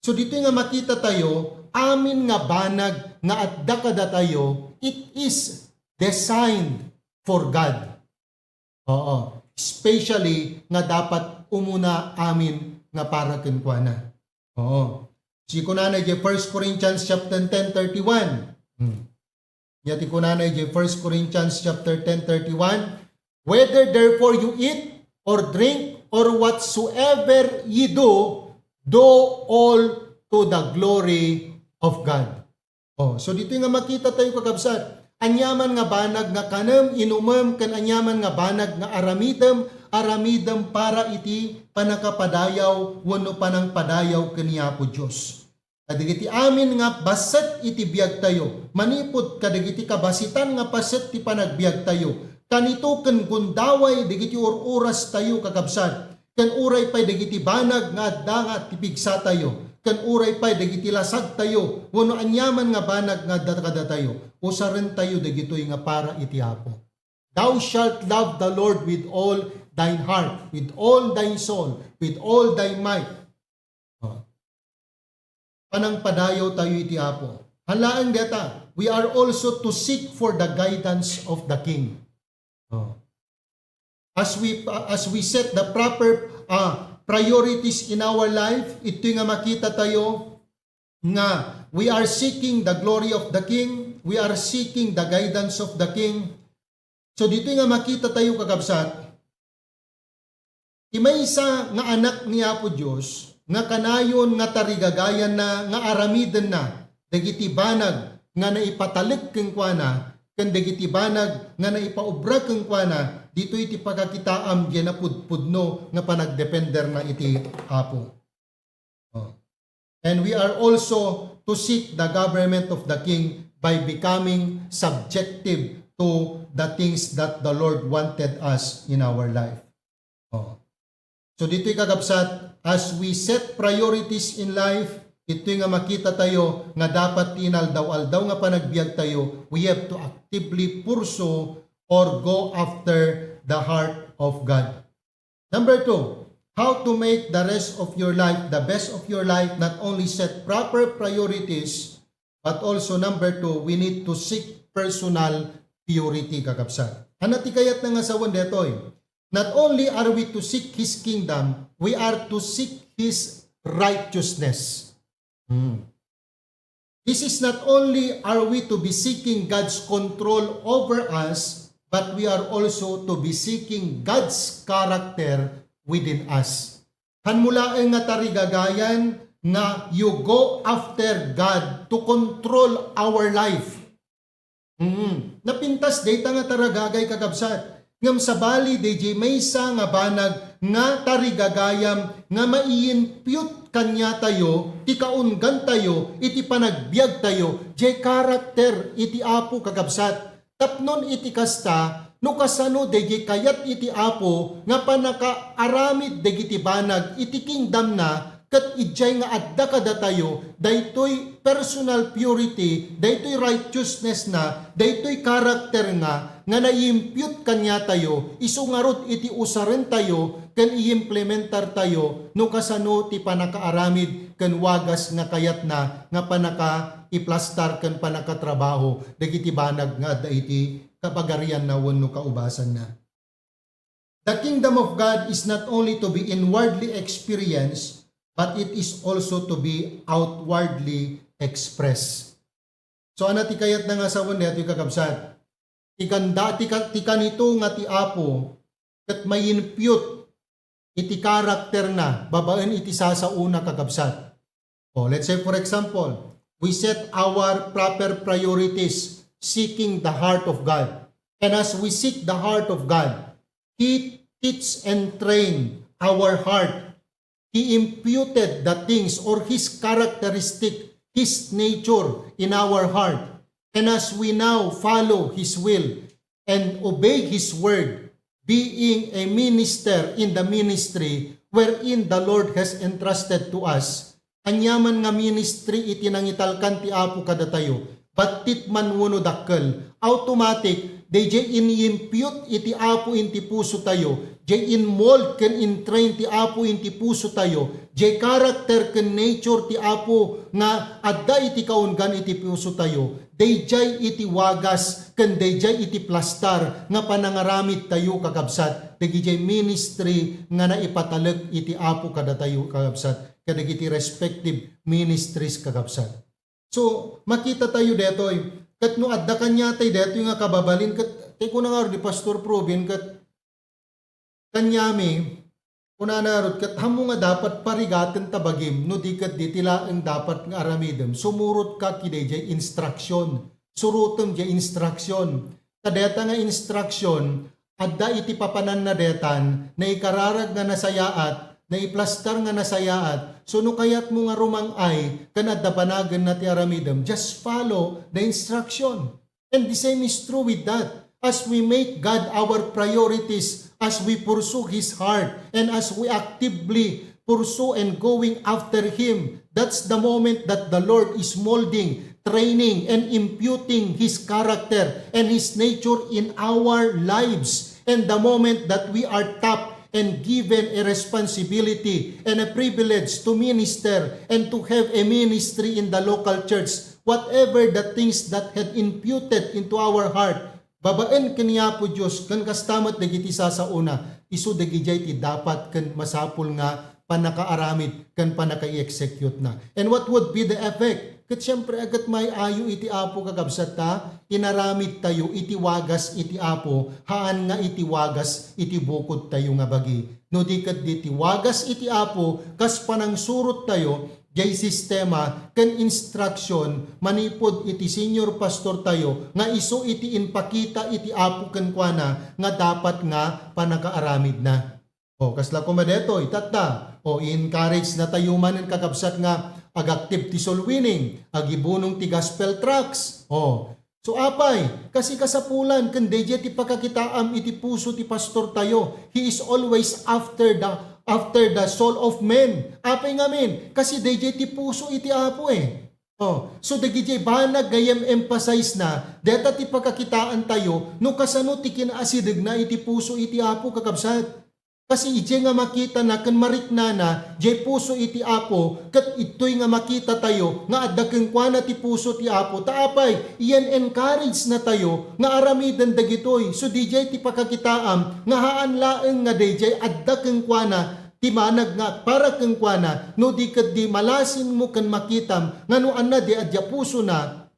Speaker 1: So dito nga makita tayo, amin nga banag nga adda kada tayo, it is designed for God. Especially nga dapat umuna amin nga para kenkwana. Si kunanay je 1 Corinthians chapter 10:31. Yati kunanay je 1 Corinthians chapter 10:31. Whether therefore you eat or drink or whatsoever ye do all to the glory of God. So dito nga makita tayo, kakabsat. Anyaman nga banag nga kanam inumam kan anyaman nga banag nga aramidem para iti panakapadayaw wenno panang padayaw kaniya po Dios. Kadagiti amin nga baset iti biag tayo, manipod kadagiti kabasitan nga paset ti panagbiag tayo. Kanito ken gundaway digiti oras tayo, kakabsat. Ken uray pay dagiti banag nga adda nga tipigsa tayo. Ken uray pay dagiti lasag tayo. Wenno anyaman nga banag nga adda tayo. Usaren tayo dagitoy nga para iti Apo. Thou shalt love the Lord with all thine heart, with all thine soul, with all thy might. Panang padayaw tayo iti Apo. Halaan deta, we are also to seek for the guidance of the King. Oh. As we set the proper priorities in our life, ito nga makita tayo nga we are seeking the glory of the King, we are seeking the guidance of the King. So dito nga makita tayo kakabsat, imaysa nga anak ni Apo Diyos, nga kanayon nga tarigagayan na, nga aramiden na, dagiti banag nga naipatalik keng kuana, ken dagiti banag nga naipaubra keng kuana, dito iti pagkakitaam diyan na pudpudno nga panagdepender na iti Apo. Oh. And we are also to seek the government of the King by becoming subjective to the things that the Lord wanted us in our life. Oh. So dito'y kagabsat, as we set priorities in life, ito'y nga makita tayo nga dapat tinaldaw-aldaw nga panagbiag tayo, we have to actively pursue or go after the heart of God. Number 2, how to make the rest of your life, the best of your life, not only set proper priorities, but also number 2, we need to seek personal purity kakabsat. Ano ti kayat na nga sa detoy? Not only are we to seek His kingdom, we are to seek His righteousness. This is not only are we to be seeking God's control over us, but we are also to be seeking God's character within us. Hanmulaeng nga tarigagayan nga you go after God to control our life. Napintas data nga taragagay kakabsat. Ngam sa bali, DJ maysa nga banag nga tarigagayam nga maiinpyut kanya tayo, ti kaungan tayo, iti panagbiag tayo, jay karakter iti Apo kakabsat. Tapnon iti kasta, no kasano DJ kayat iti Apo, nga panakaaramid dagiti banag, iti kingdom na, kat ijay nga adda kada tayo, daytoy personal purity, daytoy righteousness na, daytoy karakter nga naiimpute kanya tayo, isungarot iti usaren tayo, kan i-implementar tayo, no kasano ti panakaaramid, kan wagas nga kayat na, nga panaka iplastar kan panakatrabaho, dagiti banag nga da iti kapagarian na wano kaubasan na. The kingdom of God is not only to be inwardly experienced, but it is also to be outwardly expressed. So ana ti kayat na nga sa wanda iti kakabsat, ikanda ti kanito nga ti Apo ket may-impute iti karakter na babaen iti sasauna kakabsat. Oh, let's say for example, we set our proper priorities seeking the heart of God. And as we seek the heart of God, He teaches and train our heart. He imputed the things or His characteristic, His nature in our heart. And as we now follow His will and obey His word, being a minister in the ministry wherein the Lord has entrusted to us, anyaman nga ministry iti nangitalkan ti Apo kada tayo, batit man wano dakkel, automatic, they jay in-impute iti Apo inti puso tayo, jay in-mold ken in-train ti Apo inti puso tayo, jay character ken nature ti Apo nga adda iti kaungan iti puso tayo, day jay iti wagas ken day jay iti plastar nga panangaramid tayo kakabsat, dagiti ministry nga naipataleg iti Apo kada tayo kakabsat, kadagiti respective ministries kakabsat. So, makita tayo detoy, kat no adda kanya tayo detoy nga kababalin, kat ko na nga di Pastor Provin, kat kanyami, kuna narod, kat hamo nga dapat parigaten tabagim, no di kat di tila ang dapat nga aramidem, sumurot ka kiday jay instruction, surutem jay instruction, kadeta nga instruction, adda iti papanan na detan, na ikararag nga nasayaat, na iplastar nga nasayaat, so no kayat mo nga rumangay, kan adda panagan na ti aramidem, just follow the instruction. And the same is true with that. As we make God our priorities, as we pursue His heart, and as we actively pursue and going after Him, that's the moment that the Lord is molding, training, and imputing His character and His nature in our lives. And the moment that we are tapped and given a responsibility and a privilege to minister and to have a ministry in the local church, whatever the things that had imputed into our heart, babaen kaniya po Diyos, kan kastamat dagiti sa una, iso dagijay ti dapat kan masapul nga panakaaramid, kan panaka-execute na. And what would be the effect? Kat siyempre agat may ayo iti apo kakabsat ta, inaramid tayo, iti wagas iti apo, haan nga iti wagas iti bukod tayo nga bagi. No di kat di wagas iti apo, kas panang surot tayo, jay sistema, kan instruction, manipod iti senior pastor tayo, nga iso iti inpakita iti apo kan kuana, nga dapat nga panakaaramid na. O, kasla kumadeto, itata, o i-encourage na tayo man ang kakabsat nga ag-active ti soul winning, ag-ibunong ti gospel tracts. O, so apay, kasi kasapulan, kan deje ti pakakitaam iti puso ti pastor tayo, he is always after the soul of men. Apay nga men, kasi deje ti puso iti apo eh. Oh, so dagiti banag gayem emphasize na deta ti pagkakitaan tayo no kasano ti kinaasideg na iti puso iti apo kakabsat. Kasi ije nga makita na kan marikna na jay puso iti apo kat itoy nga makita tayo nga adakeng kuana ti puso ti apo taapay iyan encourage na tayo nga aramidan dagitoy. So DJ ti pakakitaam nga haan laeng nga DJ adakeng kuana ti manag nga para keng kuana no di ket di malasin mo kan makitam ngano anna di adya puso na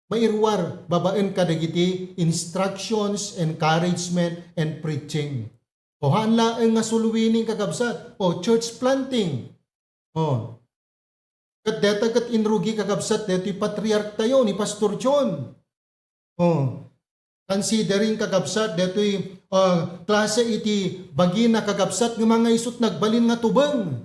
Speaker 1: mairwar babaen kadagiti instructions, encouragement and preaching. O hanla ang nga suluwining kakabsat. O church planting. O. Kat deta kat inrugi kakabsat deto'y patriarch tayo ni Pastor John. O. Considering kakabsat deto'y klase iti bagina kakabsat ng mga isut nagbalin nga tubang.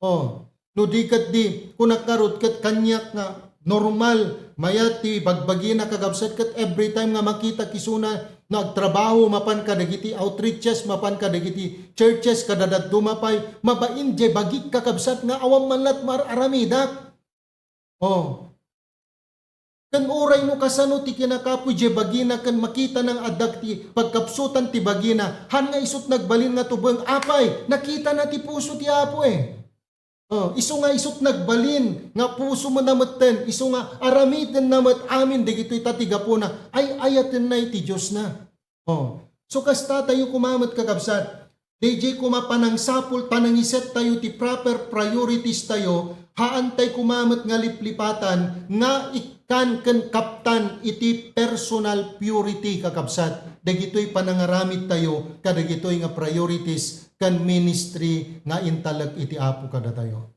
Speaker 1: O. No di kat di kunakarot kat kanyak nga normal mayati bagbagina kakabsat kat every time nga makita kisuna nagtrabaho mapan kadagiti outreaches mapan kadagiti churches kadadad dumapay mabain je bagik kakabsat nga awam manlat mararamidak. Oh. Kan oray no kasano ti kinakapoy je bagina kan makita ng adag ti pagkapsutan ti bagina han nga isut nagbalin nga tubeng apay nakita na ti puso ti apo eh. Oh, iso nga isut nagbalin nga puso mo nametten, iso nga aramiden namet amin digito'y tatigapo na ay ayaten na iti Diyos na. Oh. So kasta tayo kumamat kakabsat, DJ kumapanang sapul, panangiset tayo ti proper priorities tayo, haantay kumamat nga liplipatan, nga ikan ken kaptan iti personal purity kakabsat. Dagito'y panangaramid tayo, kadagito'y nga priorities, kan ministry nga intalag iti apo kada tayo.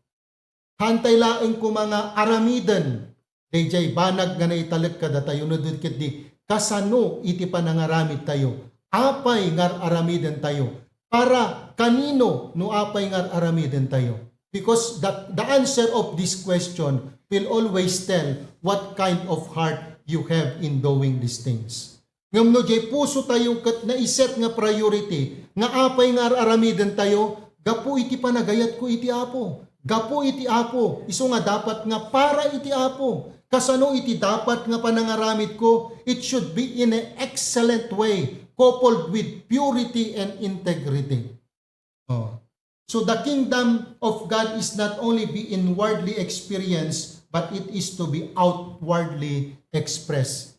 Speaker 1: Hantay laeng ko mga aramidan, DJ banag nga naitalag kada tayo, no dudkit di, kasano iti panangaramid tayo, apay nga aramidan tayo, para kanino no apay nga aramidan tayo. Because the answer of this question will always tell what kind of heart you have in doing these things. Ngam no jay puso tayo kat naiset nga priority, nga apay nga aramidan tayo, gapu iti panagayat ko iti apo. Gapu iti apo, iso nga dapat nga para iti apo. Kasano iti dapat nga panangaramid ko, it should be in an excellent way, coupled with purity and integrity. Oh. So the kingdom of God is not only be inwardly experienced, but it is to be outwardly expressed.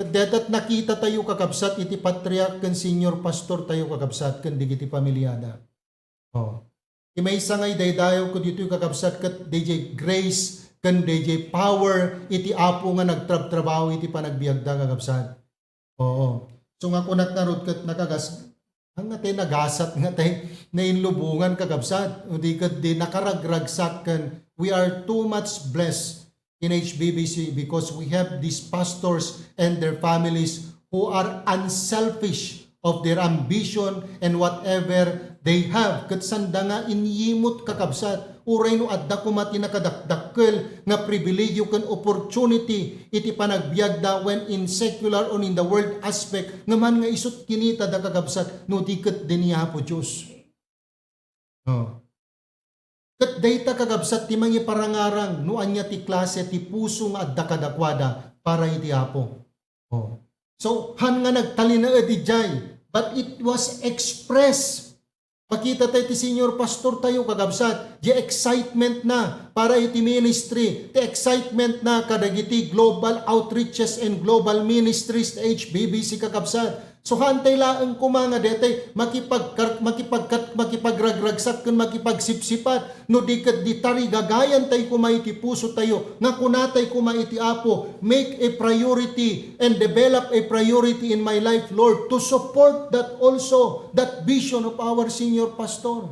Speaker 1: Dadat nakita tayo kakabsat iti patriarch kan senior pastor tayo kakabsat kan digiti pamilyada. Oh. May isa ngay daydayo ko dito kakabsat kat DJ grace kan DJ power iti apo nga nagtrabaho iti panagbiagda kakabsat. Oo. So nga kunat narod kat nakagas ang nga tayo nagasat nga tayo na inlubungan kakabsat. O di kat di nakaragragsak kan we are too much blessed in HBBC because we have these pastors and their families who are unselfish of their ambition and whatever they have. Kat sanda nga inyimot kakabsat, uray no adda kumati nakadakdakkel nga pribilegyo kan opportunity iti panagbiagda when in secular or in the world aspect nga man nga isut kinita da kakabsat no diket diniya po Diyos. Oh. Kat dayta kakabsat ti mangi parangarang no anya ti klase ti puso nga adda kadakwada para iti apo. Oh. So han nga nagtalina iti jay, but it was expressed Makita tayo ti senior pastor tayo kagabsat. Di excitement na para iti ministry. Di excitement na kadagiti global outreaches and global ministries ti HBBC kagabsat. So hantay laeng kumanga detay makipagragragsak ken makipagsipsipat no di ket ditari gagayan tay kumay ti puso tayo nga kunatay kumay ti Apo, make a priority and develop a priority in my life, Lord, to support that also, that vision of our senior pastor.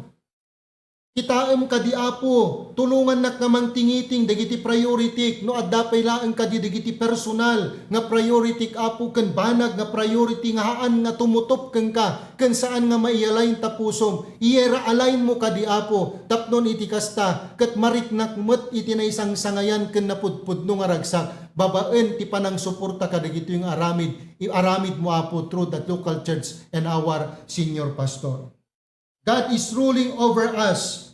Speaker 1: Kitaem kadi Apo, tulungan nak namang tingiting dagiti priority no addapay laeng kadi dagiti personal nga priority Apo ken banag nga priority nga haan nga tumutop ken ka ken saan nga maialain ta pusom iyera alain mo kadi Apo tapnon iti kasta ket mariknak met iti na isang sangayan ken napudpudno nga ragsak babaen ti panang suporta kadagiti yung aramid mo Apo through the local church and our senior pastor. God is ruling over us.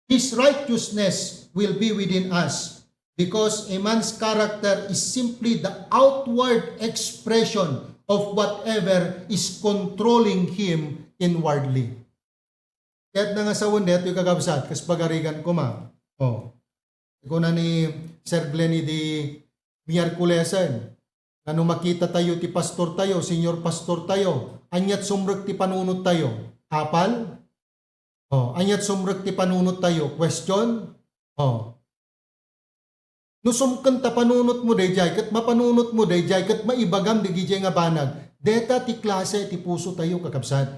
Speaker 1: His righteousness will be within us because a man's character is simply the outward expression of whatever is controlling him inwardly. Kaya't na nga sa wundet, yung kagabsat, kas pagarigan ko ma. Iko na ni Sir Glenny di Miyerkulesan. Ano makita tayo ti pastor tayo, senior pastor tayo, anyat sumrek ti panunot tayo. Hapal? Anyat sumrek ti panunot tayo. Question? No sumken ta panunot mo dayjay ket mapanunot mo dayjay ket maibagam digijay nga banag. Deta ti klase ti puso tayo kakabsat.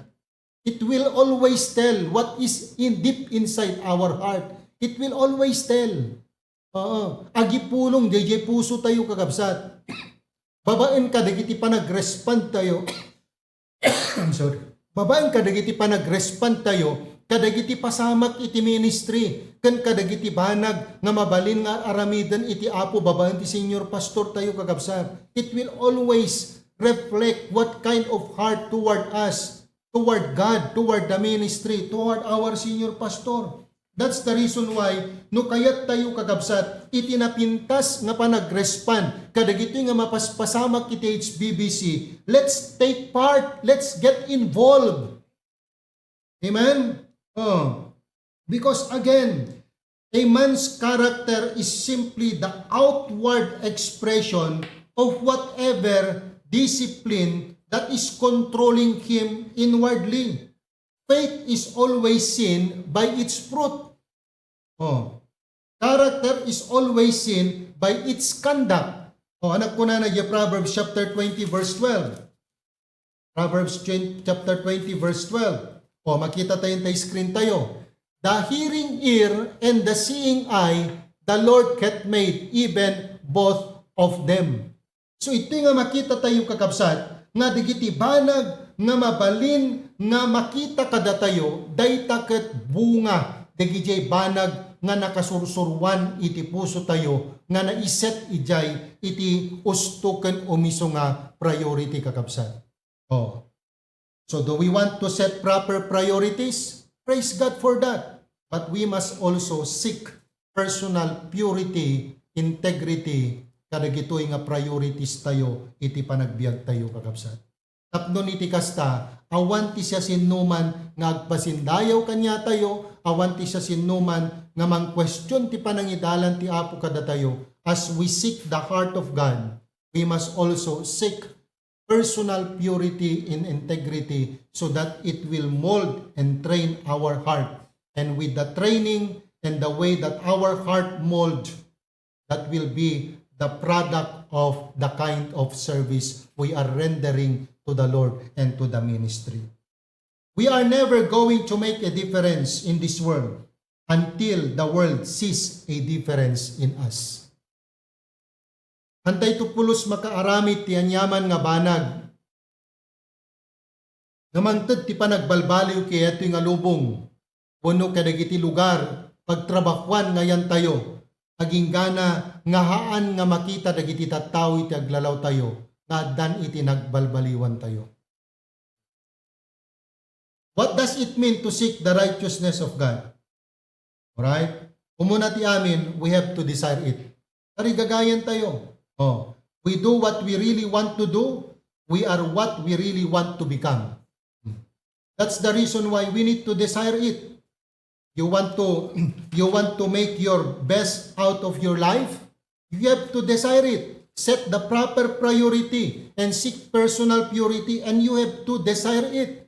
Speaker 1: It will always tell what is deep inside our heart. It will always tell. Agipulong dayjay puso tayo kakabsat. Babaen ka dagiti panag-respond tayo. I'm sorry. Babaen ka dagiti panag-respond tayo. Kadagiti pasamak iti ministry, ken kadagiti banag nga mabalin nga aramidan iti Apo babaen ti senior pastor tayo kagabsat. It will always reflect what kind of heart toward us, toward God, toward the ministry, toward our senior pastor. That's the reason why no kayat tayo kagabsat iti napintas nga panag-respond kadagiti nga mapaspasamak iti HBBC. Let's take part, let's get involved. Amen. Because again, a man's character is simply the outward expression of whatever discipline that is controlling him inwardly. Faith is always seen by its fruit. Character is always seen by its conduct. Anak ko na Proverbs chapter 20 verse 12. Proverbs chapter 20 verse 12. Makita tayo tayo screen tayo. The hearing ear and the seeing eye, the Lord hath made, even both of them. So ito nga makita tayo kakabsat, nga digiti banag, nga mabalin, nga makita kada tayo, dayta ket bunga, digijay banag, nga nakasursurwan iti puso tayo, nga naiset ijay, iti ustuken umiso nga priority kakabsat. So do we want to set proper priorities? Praise God for that. But we must also seek personal purity, integrity, kadagitoy nga priorities tayo, iti panagbiag tayo kakabsat. Tapnon iti kasta, awan ti siya sinuman nga agpasindayaw kanya tayo, awan ti siya sinuman nga mang-question ti panangidalan ti Apo kada tayo. As we seek the heart of God, we must also seek personal purity and integrity so that it will mold and train our heart. And with the training and the way that our heart mold, that will be the product of the kind of service we are rendering to the Lord and to the ministry. We are never going to make a difference in this world until the world sees a difference in us. Hantay tupulos makaaramid ti anyaman nga banag. Namangted ti panagbalbaliw kaya ito nga lubong. Puno kadagiti lugar, pagtrabakwan ngayan tayo. Aging gana nga haan nga makita dagiti tattaw iti aglalaw tayo. Nga dan iti nagbalbaliwan tayo. What does it mean to seek the righteousness of God? Alright? Umuna ti amin, we have to desire it. Karigagayan tayo. We do what we really want to do. We are what we really want to become. That's the reason why we need to desire it. You want to make your best out of your life? You have to desire it. Set the proper priority and seek personal purity, and you have to desire it.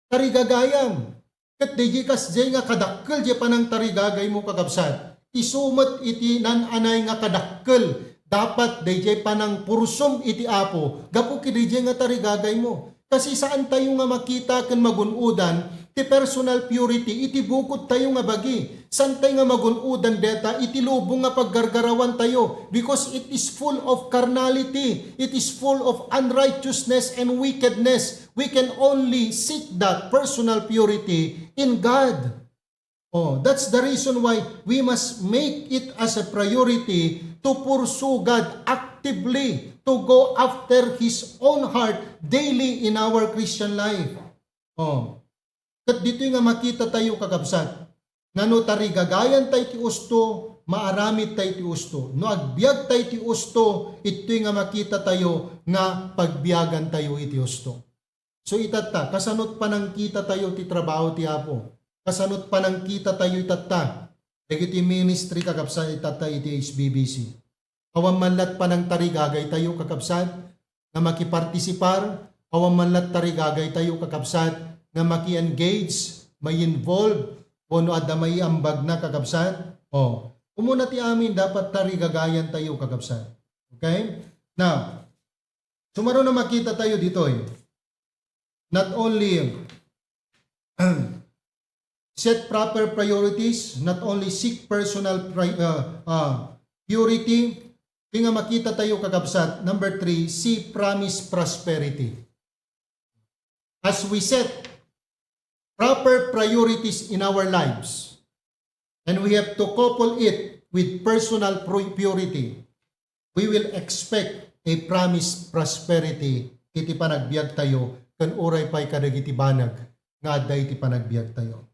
Speaker 1: Tarigagayam. Kat di kas jay nga kadakkel jay panang tarigagay mo kakabsat. Isumat iti nananay nga kadakkel. Dapat di jay panang pursom iti apo. Gapu ki di jay nga tarigagay mo. Kasi saan tayo nga makita kan magunudan ti personal purity, iti bukod tayo nga bagi. Saan tayo nga magunudan deta, iti lubong nga paggargarawan tayo. Because it is full of carnality. It is full of unrighteousness and wickedness. We can only seek that personal purity in God. Oh, that's the reason why we must make it as a priority to pursue God actively, to go after His own heart daily in our Christian life. Oh, kat dito nga makita tayo kakabsat, ngano tarigagayan tayo ti usto, maaramid tayo ti usto. No agbiag tayo ti usto, ito nga makita tayo nga pagbiagan tayo iti usto. So itata, kasanot pa nang kita tayo ti trabaho ti Apo. Kasanot pa nang kita tayo itata. Iti ministry kakabsat itata iti HBBC. Awan manlat pa nang tarigagay tayo kakabsat na makipartisipar. Awan manlat tarigagay tayo kakabsat na maki-engage, may involve, o no adda may ambag na kakabsat. O, umuna ti amin dapat tarigagayan tayo kakabsat. Okay? Now, sumaro na makita tayo dito not only set proper priorities, not only seek personal purity, kaya nga makita tayo kakabsat. Number 3, see promised prosperity. As we set proper priorities in our lives, and we have to couple it with personal purity, we will expect a promised prosperity iti panagbiag tayo kan oray pa'y kadagiti banag nga adda iti panagbiag tayo.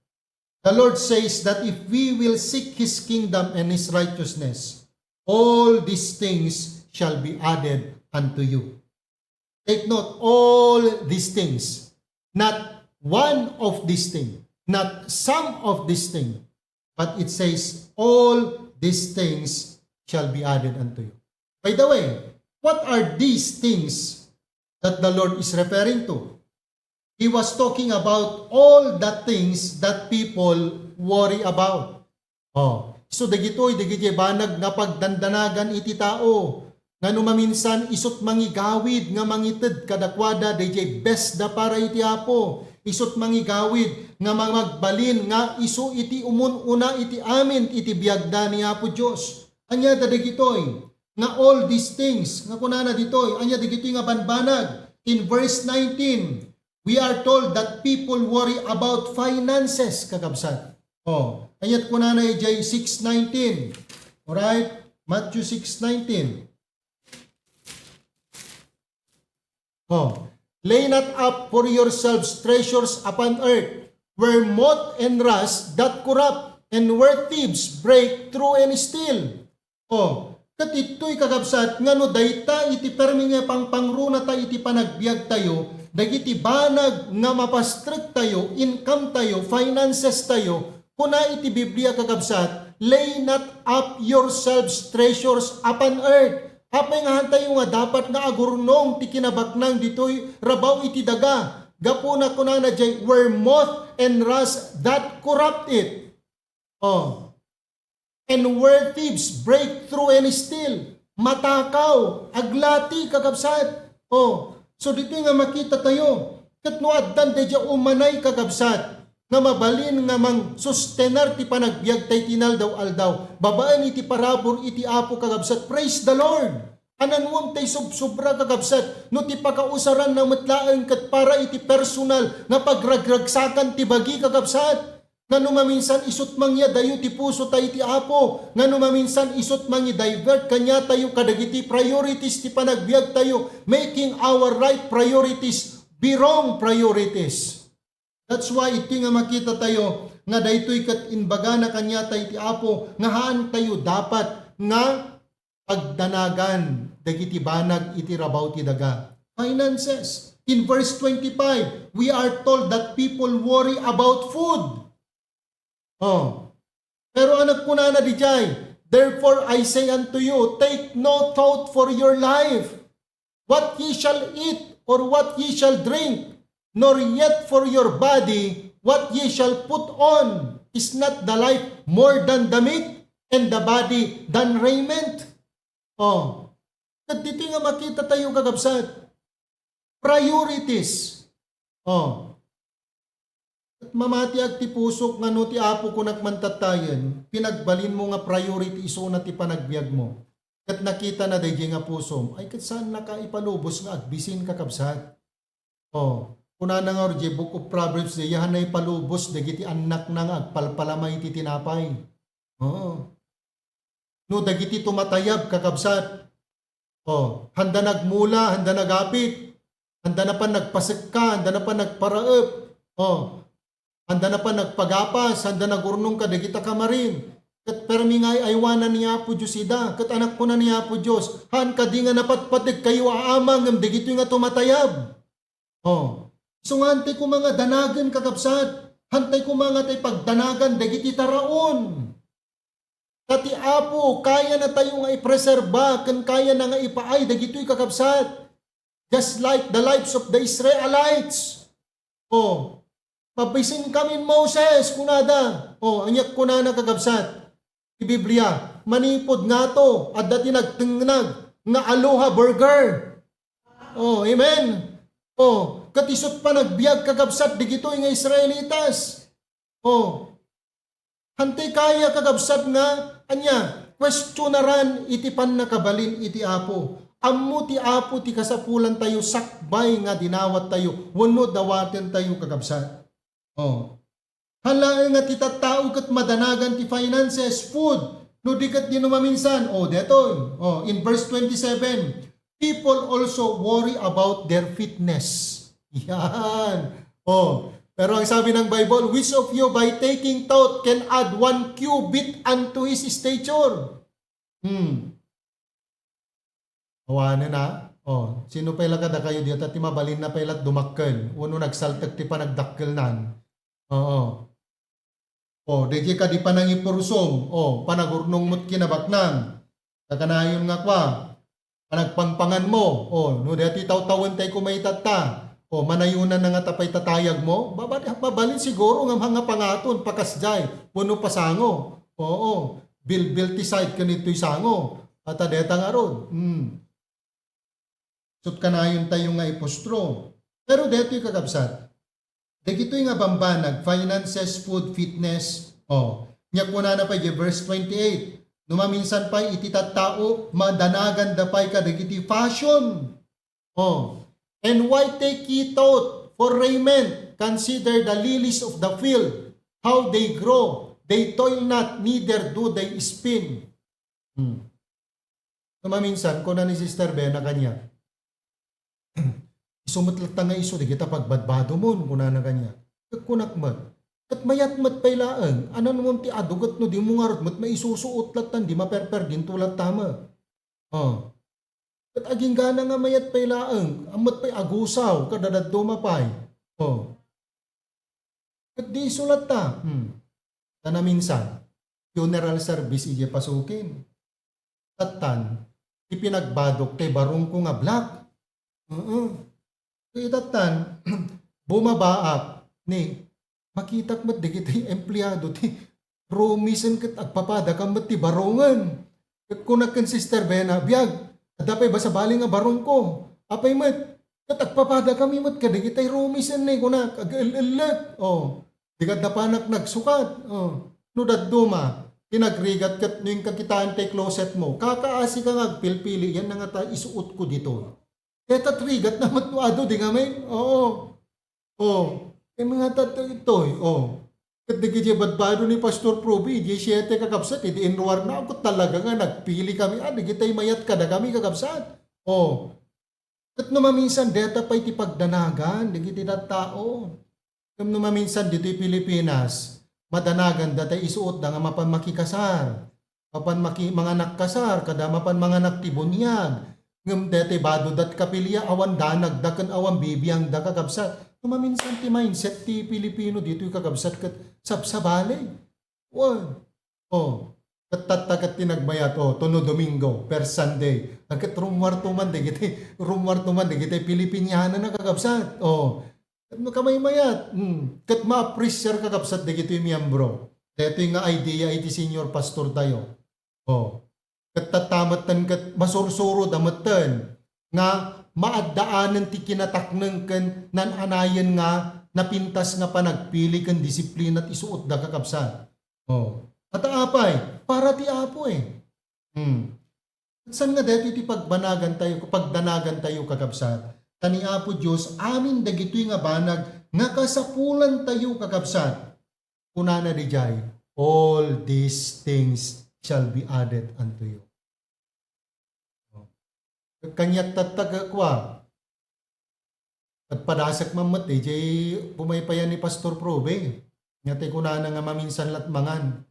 Speaker 1: The Lord says that if we will seek His kingdom and His righteousness, all these things shall be added unto you. Take note, all these things, not one of these things, not some of these things, but it says all these things shall be added unto you. By the way, what are these things that the Lord is referring to? He was talking about all the things that people worry about. Oh, so dagitoy banag nga pagdandanagan iti tao. Ngano maminsan isot mangigawid nga mangited kadakwada dayjay best da para iti Apo. Isot mangigawid nga magbalin nga isu iti umun-una iti amin iti biagda ni Apo Dios. Anya dagitoy nga all these things nga kunana ditoy anya dagitoy nga banbanag in verse 19. We are told that people worry about finances, kakabsat. Oh, ayat ko na jay 6:19. Alright? Matthew 6:19. Oh, lay not up for yourselves treasures upon earth, where moth and rust doth corrupt, and where thieves break through and steal. Oh, katitoy kakabsat, ngano dayta iti permi nga pangruna ta iti panagbiag tayo, dagiti banag nga mapastrek tayo, income tayo, finances tayo, kuna iti Biblia kakabsat, lay not up yourselves treasures upon earth. Apay nga tayo nga dapat nga agurnong ti kinabaknang ditoy rabaw iti daga. Gapuna kuna na jay, where moth and rust that corrupt it. Oh. And where thieves break through and steal. Matakaw, aglati kakabsat. Oh. So dito nga makita tayo, kat no addan deja umanay kakabsat, nga mabalin nga mang sustenar ti panagbiag tay tinaldaw aldaw, babaan iti parabor iti Apo kakabsat, praise the Lord! Ananwam tay sobra kakabsat, no ti pakausaran na matlaan kat para iti personal nga pagragragsakan ti bagi kakabsat, nga numaminsan isot mangya dayo ti puso tayo ti Apo, nga numaminsan isot mangya divert kanya tayo kadagiti priorities ti panagbiag tayo, making our right priorities be wrong priorities. That's why iti nga makita tayo nga daytoy kat inbaga na kanya tayo ti Apo, nga haan tayo dapat nga pagdanagan dagiti banag iti rabaw ti daga. Finances. In verse 25, we are told that people worry about food. Oh. Pero anak ko na dijay, therefore I say unto you, take no thought for your life, what ye shall eat or what ye shall drink, nor yet for your body, what ye shall put on. Is not the life more than the meat, and the body than raiment? Oh. At dito nga makita tayo kagabsat. Priorities. Oh. At mamati ag ti pusok nga no ti apo ko nakmantatayan, pinagbalin mo nga priority iso na ti panagbiag mo. At nakita na dahi nga pusom, ay kat saan nakaipalubos nga agbisin kakabsat? Oh. Kuna na nga orje, Book of Proverbs, yahan na ipalubos, dagiti anak na nga agpalpalamay ti tinapay. Oh. No, dagiti tumatayab kakabsat. Oh, handa nagmula, handa nagapit, handa na pa nagpasekka, handa na pa nagparaep. Oh, handa na pa nagpagapas, handa nagurnong ka, dagita kamarin. Kat permi nga aywanan niya po Diyos ida, kat anak ko na niya po Diyos, han ka di nga napatpatig kayo aamang, dagito nga tumatayab. Oh, so nga hantay ko mga danagan kakabsat, hantay ko mga tay pagdanagan, dagiti taraon. Kati apo, kaya na tayo nga ipreserba, kan kaya na nga ipaay, dagito'y kakabsat. Just like the lives of the Israelites. Oh, pabisin kami Moses, kunada. Oh, anyak kunana kakabsat. Di Biblia, manipod nga to, at dati nagtingnag, nga aloha burger. Oh, amen. Oh, katisot pa nagbiag kakabsat, digito'y nga Israelitas. Oh, hantay kaya kakabsat nga, anya, questionaran iti pan nakabalin iti apo. Ammo ti apo ti kasapulan tayo, sakbay nga dinawat tayo, wano dawaten tayo kakabsat. Oh. Hala nga ti tattao kat madanagan ti finances, food, no di kat di maminsan. Oh, deto. Oh, in verse 27, people also worry about their fitness. Yan. Oh, pero ang sabi ng Bible, which of you by taking thought can add 1 cubit unto his stature? Awanan na. Oh, sino pala kada kayo dito? Ti mabalin na pala dumakkel. Uno nagsaltag ti pa nagdakkel nan. Oo. Oh, di ka di pa nang ipursom. Oh, panagurnong mo't kinabaknang. Kakanayon nga kwa. Panagpangpangan mo. Oh, no dati taw-tawan tay kumaitata. O manayunan na nga tapay tatayag mo, babalin siguro nga mga pangaton, pakasjay, puno pasango. Oo, bil ti side kanito'y sango. At adeta nga ron. Sut kanayon tayo nga ipostro. Pero deto'y kakabsat. Dagito'y nga bambanag, finances, food, fitness. O, niya po na pa verse 28. Numaminsan pa iti tattao, madanagan da pa'y kadagiti fashion. O, and why take ye thought for raiment? Consider the lilies of the field, how they grow. They toil not, neither do they spin. Maminsan, kung na ni Sister Bena kanya, isumutlat nga iso, di kita pagbadbado mo, kung na kanya. Kakunakmat. At mayat-mat pailaan, anan mo ti adugat no, di mo nga rot, mat maisusuot latan, di maperper din tulat tama. Oh. At aging gana nga mayat pay laang, amat pay agusaw, kadadad dumapay. Oh. At di sulat ta. Tana minsan, funeral service iya pasukin. Tatan, ipinagbadok tay barong ko nga black. Kaya tatan, bumabaap ni, makitak mat di kita'y empleyado ti, rumisen kat agpapada ka mat ti barongan. At kunakan Sister Bena, biyag, at apay basa baling nga barong ko. Apay mat, katagpapada kami mat kada kita'y rumisan na kunak, ag-il-ilat. Oh, di ka dapanak nagsukat. Oh, no daduma, tinagrigat kat no yung kakitaan tay closet mo, kakaasi ka nga pilpili, yan na nga ta isuot ko dito. Kaya tatrigat na matuado, di nga may, oo. Oh, kaya mga tato ito, oh. Kat di badbado ni Pastor Proby, di 7 kakabsat, di inruar na ako talaga nga, nagpili kami, di kita'y mayat ka na kami kakabsat. Oh. At numaminsan, deta pa'y tipagdanagan, di kita tao. Kaya numaminsan, dito'y Pilipinas, madanagan, datay isuot na nga mapan makikasar. Mapan mga nakkasar, kada mapan mga naktibunyag. ngem dete bado dat kapilya awan danag daken awan bibiyang da kakabsat. Maminsan ti mindset ti Pilipino dito yung kakabsat kat sabsabalay. Wan. Oh. Katatakat tinagmayat tono Domingo per Sunday. Agkat rumwarto man de giti Pilipiniana na kakabsat. Oh. Kat makamay-mayat. Kat ma-appreciate kakabsat de giti miyembro. Dito yung nga idea iti senior pastor tayo. Oh. Kat tatamatan kat masursuro damatan nga maaddaanan ti kinatakneng ken nananayan nga napintas nga panagpili ken disiplina at isuot da kakabsat. Oh. At apay, para ti apo eh. San nga dito iti pagdanagan tayo kakabsat. Tani apo Diyos, amin dagitoy nga banag nga kasapulan tayo kakabsat. Kunana di jay, all these things shall be added unto you. Kanyak tatag kwa. At padasak mamat jay pumaypayan ni Pastor Probe. Ngate kunana nga maminsan latmangan.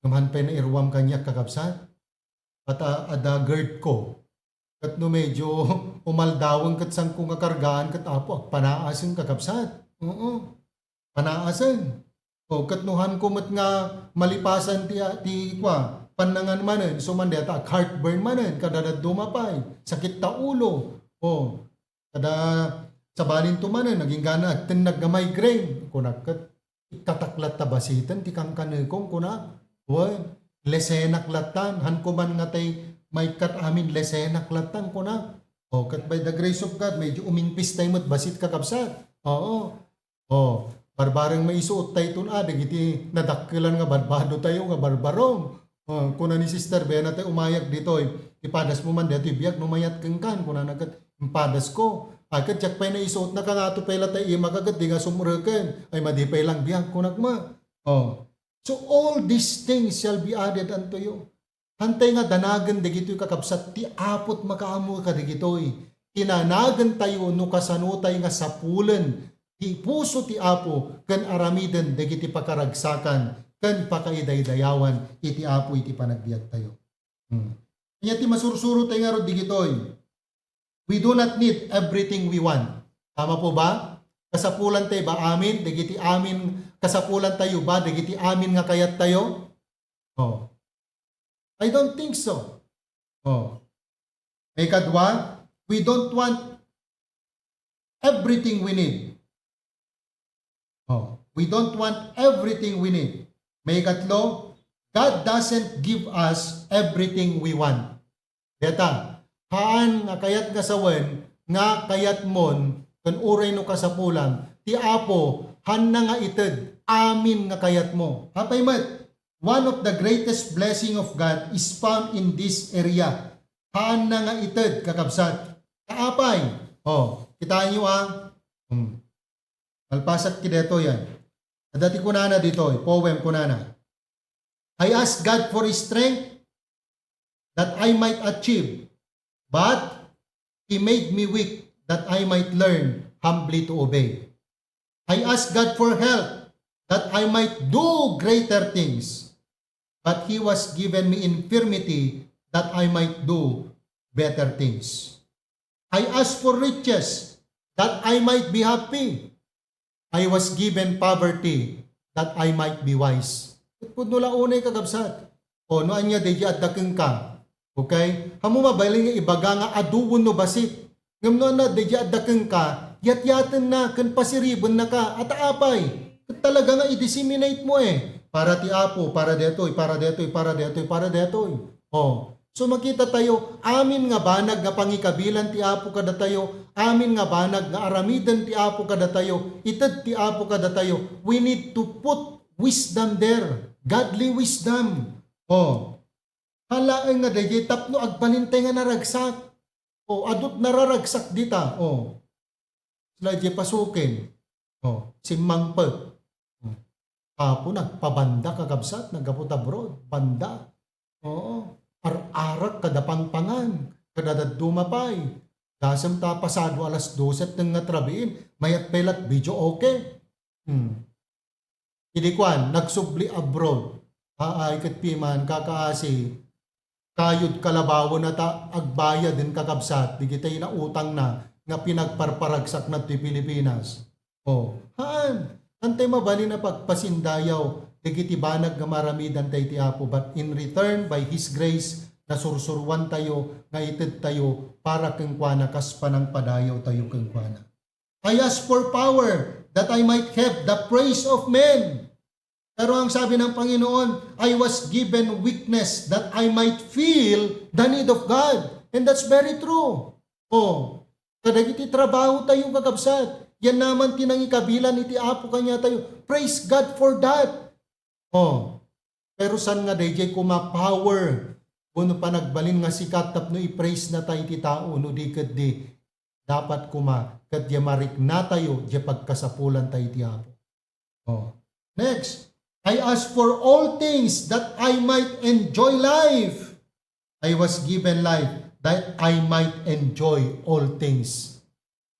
Speaker 1: Ngamahan pa na irwam kanyak kakabsat. At adagard ko. Kat no medyo umaldawang kat sang kung kakargaan kat apo. Panaasin kakabsat. Oo. Panaasin. O kat nuhan ko mat nga malipasan ti kwa. Panangan manen. So man deta heartburn manen. Kada dumapay. Sakit ta ulo. O. Kada sabalin to manen. Naging gana. Tinag nga migraine. Kunak kat ikataklat tabasitan. Tikang kanekong kunak. Wan, lesenak latan. Han ko man nga tay may kat amin lesenak latan ko na. O, kat by the grace of God, medyo umingpis tayo mo't basit kakabsat. Oo. O, barbarang may isuot tayo itun dagiti nadakkilan nga barbado tayo nga barbarong. O, kuna ni Sister Bena tayo umayak dito, ipadas mo man dito, ibiyag numayat keng kan, kuna nagat impadas ko. Agad tsak pa'y na isuot na kangato pa'y latay, imagagat di nga sumuraken. Ay madipay lang biyag kunak ma. O, so all these things shall be added unto you. Hantay nga danagan dagitoy kakabsat ti apot makaamo ka dagitoy. Tinanagan tayo no kasano tayo nga sapulen ti puso ti apo ken aramiden dagiti pakaragsakan ken pakaidaydayawan iti apo iti panagbiag tayo. Kanya ti masursuro tayo nga rod digitoy. We do not need everything we want. Tama po ba? Kasapulan tayo ba amin? Dagiti amin kasapulan tayo ba? Dagiti amin nga kayat tayo? Oh. I don't think so. Oh. May kadwa, we don't want everything we need. Oh. We don't want everything we need. May katlo, God doesn't give us everything we want. Deta, haan nga kayat kasawen, nga kayat mon, kan uray no kasapulan, ti apo, han na nga ited, amin nga kayat mo. Hapay mat, one of the greatest blessing of God is found in this area. Haan na nga ited, kakabsat. Kaapay. Oh, kitaan nyo Malpasat kideto yan. Dati kunana dito, poem kunana. I ask God for His strength that I might achieve, but He made me weak that I might learn humbly to obey. I ask God for help that I might do greater things, but He was given me infirmity that I might do better things. I ask for riches that I might be happy. I was given poverty that I might be wise. Kung nula unay kagabsat. O noan niya deji at dakeng ka. Okay? Hamu mabaling nga ibaga nga aduwon no basit. Ngam noan na deji at dakeng ka, yat-yaten na, kan pasiribon na ka, at apay. Talaga nga i-disseminate mo Para ti apo, para detoy, para detoy, para detoy, para detoy. O. So makita tayo, amin nga banag nga pangikabilan ti apo kada tayo, amin nga banag nga aramiden ti apo kada tayo, ited ti apo kada tayo. We need to put wisdom there. Godly wisdom. O. Halaan nga dahi, tapno agpanintay nga naragsak. O, adot nararagsak dita. O. Sila di pasukin. O. Simmangpag. Apo nagpabanda kagabsat, nagapot abroad. Banda. Oo. Ar-arak kada pangpangan, kada dumapay. Dasam ta pasado alas 12 ng nga trabiin, mayat pelat video okay. Idikwan, nagsubli abroad. Haay kat piman, kakaasi, kayod kalabawo na ta agbayad din kakabsat, di kita na utang na nga pinagparparagsak na ti Pilipinas. Haan, antay mabali na pagpasindayaw, di kiti banag nga maramidan tayo ti Apo, but in return, by His grace, nasursurwan tayo, nga ited tayo, para keng kuana, kas panang padayaw tayo keng kuana. I ask for power, that I might have the praise of men. Pero ang sabi ng Panginoon, I was given weakness that I might feel the need of God. And that's very true. Kadagiti trabaho tayo kakabsat. Yan naman tinangikabilan iti Apo kanya tayo. Praise God for that. Pero san nga DJ kuma-power? Kuno pa nagbalin nga sikat tapno i-praise na tayo iti tao, no di di dapat kuma, kadya marik na tayo, di pagkasapulan tayo iti Apo. Next. I ask for all things that I might enjoy life. I was given life that I might enjoy all things.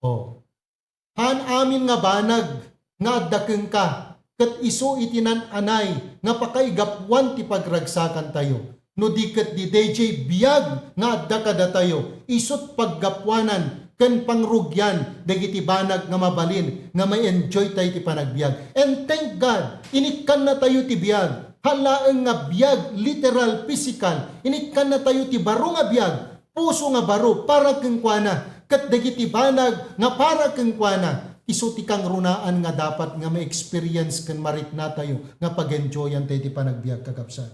Speaker 1: Han amin nga banag, nga adakeng ka, kat iso itinan-anay, nga pakaigapwan ti pagragsakan tayo. No di kat di DJ biyag, nga adakada tayo, isot paggapwanan, ken pangrugyan, dagiti banag nga mabalin, nga may enjoy tayo ti panagbiag. And thank God, inikan na tayo ti biag. Halaeng nga biag, literal, physical. Inikan na tayo ti baro nga biag, puso nga baro, para keng kuana. Kat dagiti banag, nga para keng kuana. Iso ti kang runaan nga dapat nga ma-experience ken marit na tayo, nga pag-enjoyan tayo ti panagbiag kakapsan.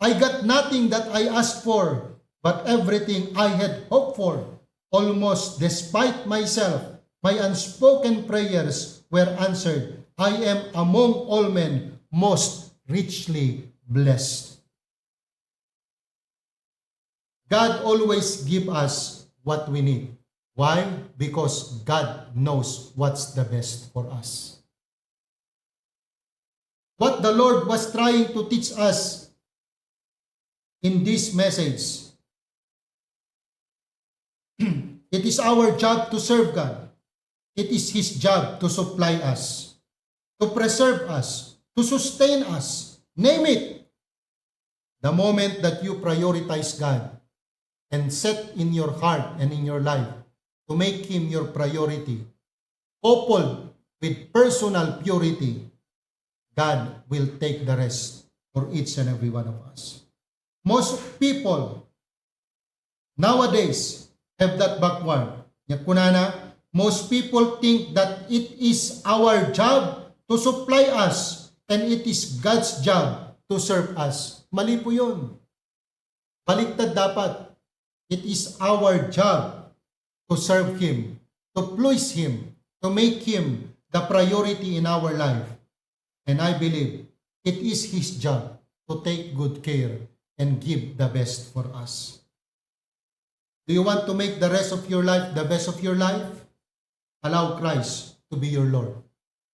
Speaker 1: I got nothing that I asked for, but everything I had hoped for. Almost despite myself, my unspoken prayers were answered. I am among all men most richly blessed. God always gives us what we need. Why? Because God knows what's the best for us. What the Lord was trying to teach us in this message, it is our job to serve God. It is His job to supply us, to preserve us, to sustain us. Name it. The moment that you prioritize God and set in your heart and in your life to make Him your priority, coupled with personal purity, God will take the rest for each and every one of us. Most people nowadays have that backward. Kunana, most people think that it is our job to supply us and it is God's job to serve us. Mali po yun. Baliktad dapat. It is our job to serve Him, to please Him, to make Him the priority in our life. And I believe it is His job to take good care and give the best for us. Do you want to make the rest of your life the best of your life? Allow Christ to be your Lord,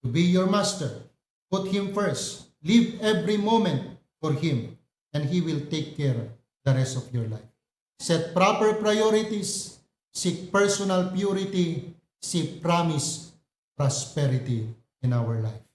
Speaker 1: to be your master. Put Him first. Live every moment for Him, and He will take care of the rest of your life. Set proper priorities, seek personal purity, seek promise prosperity in our life.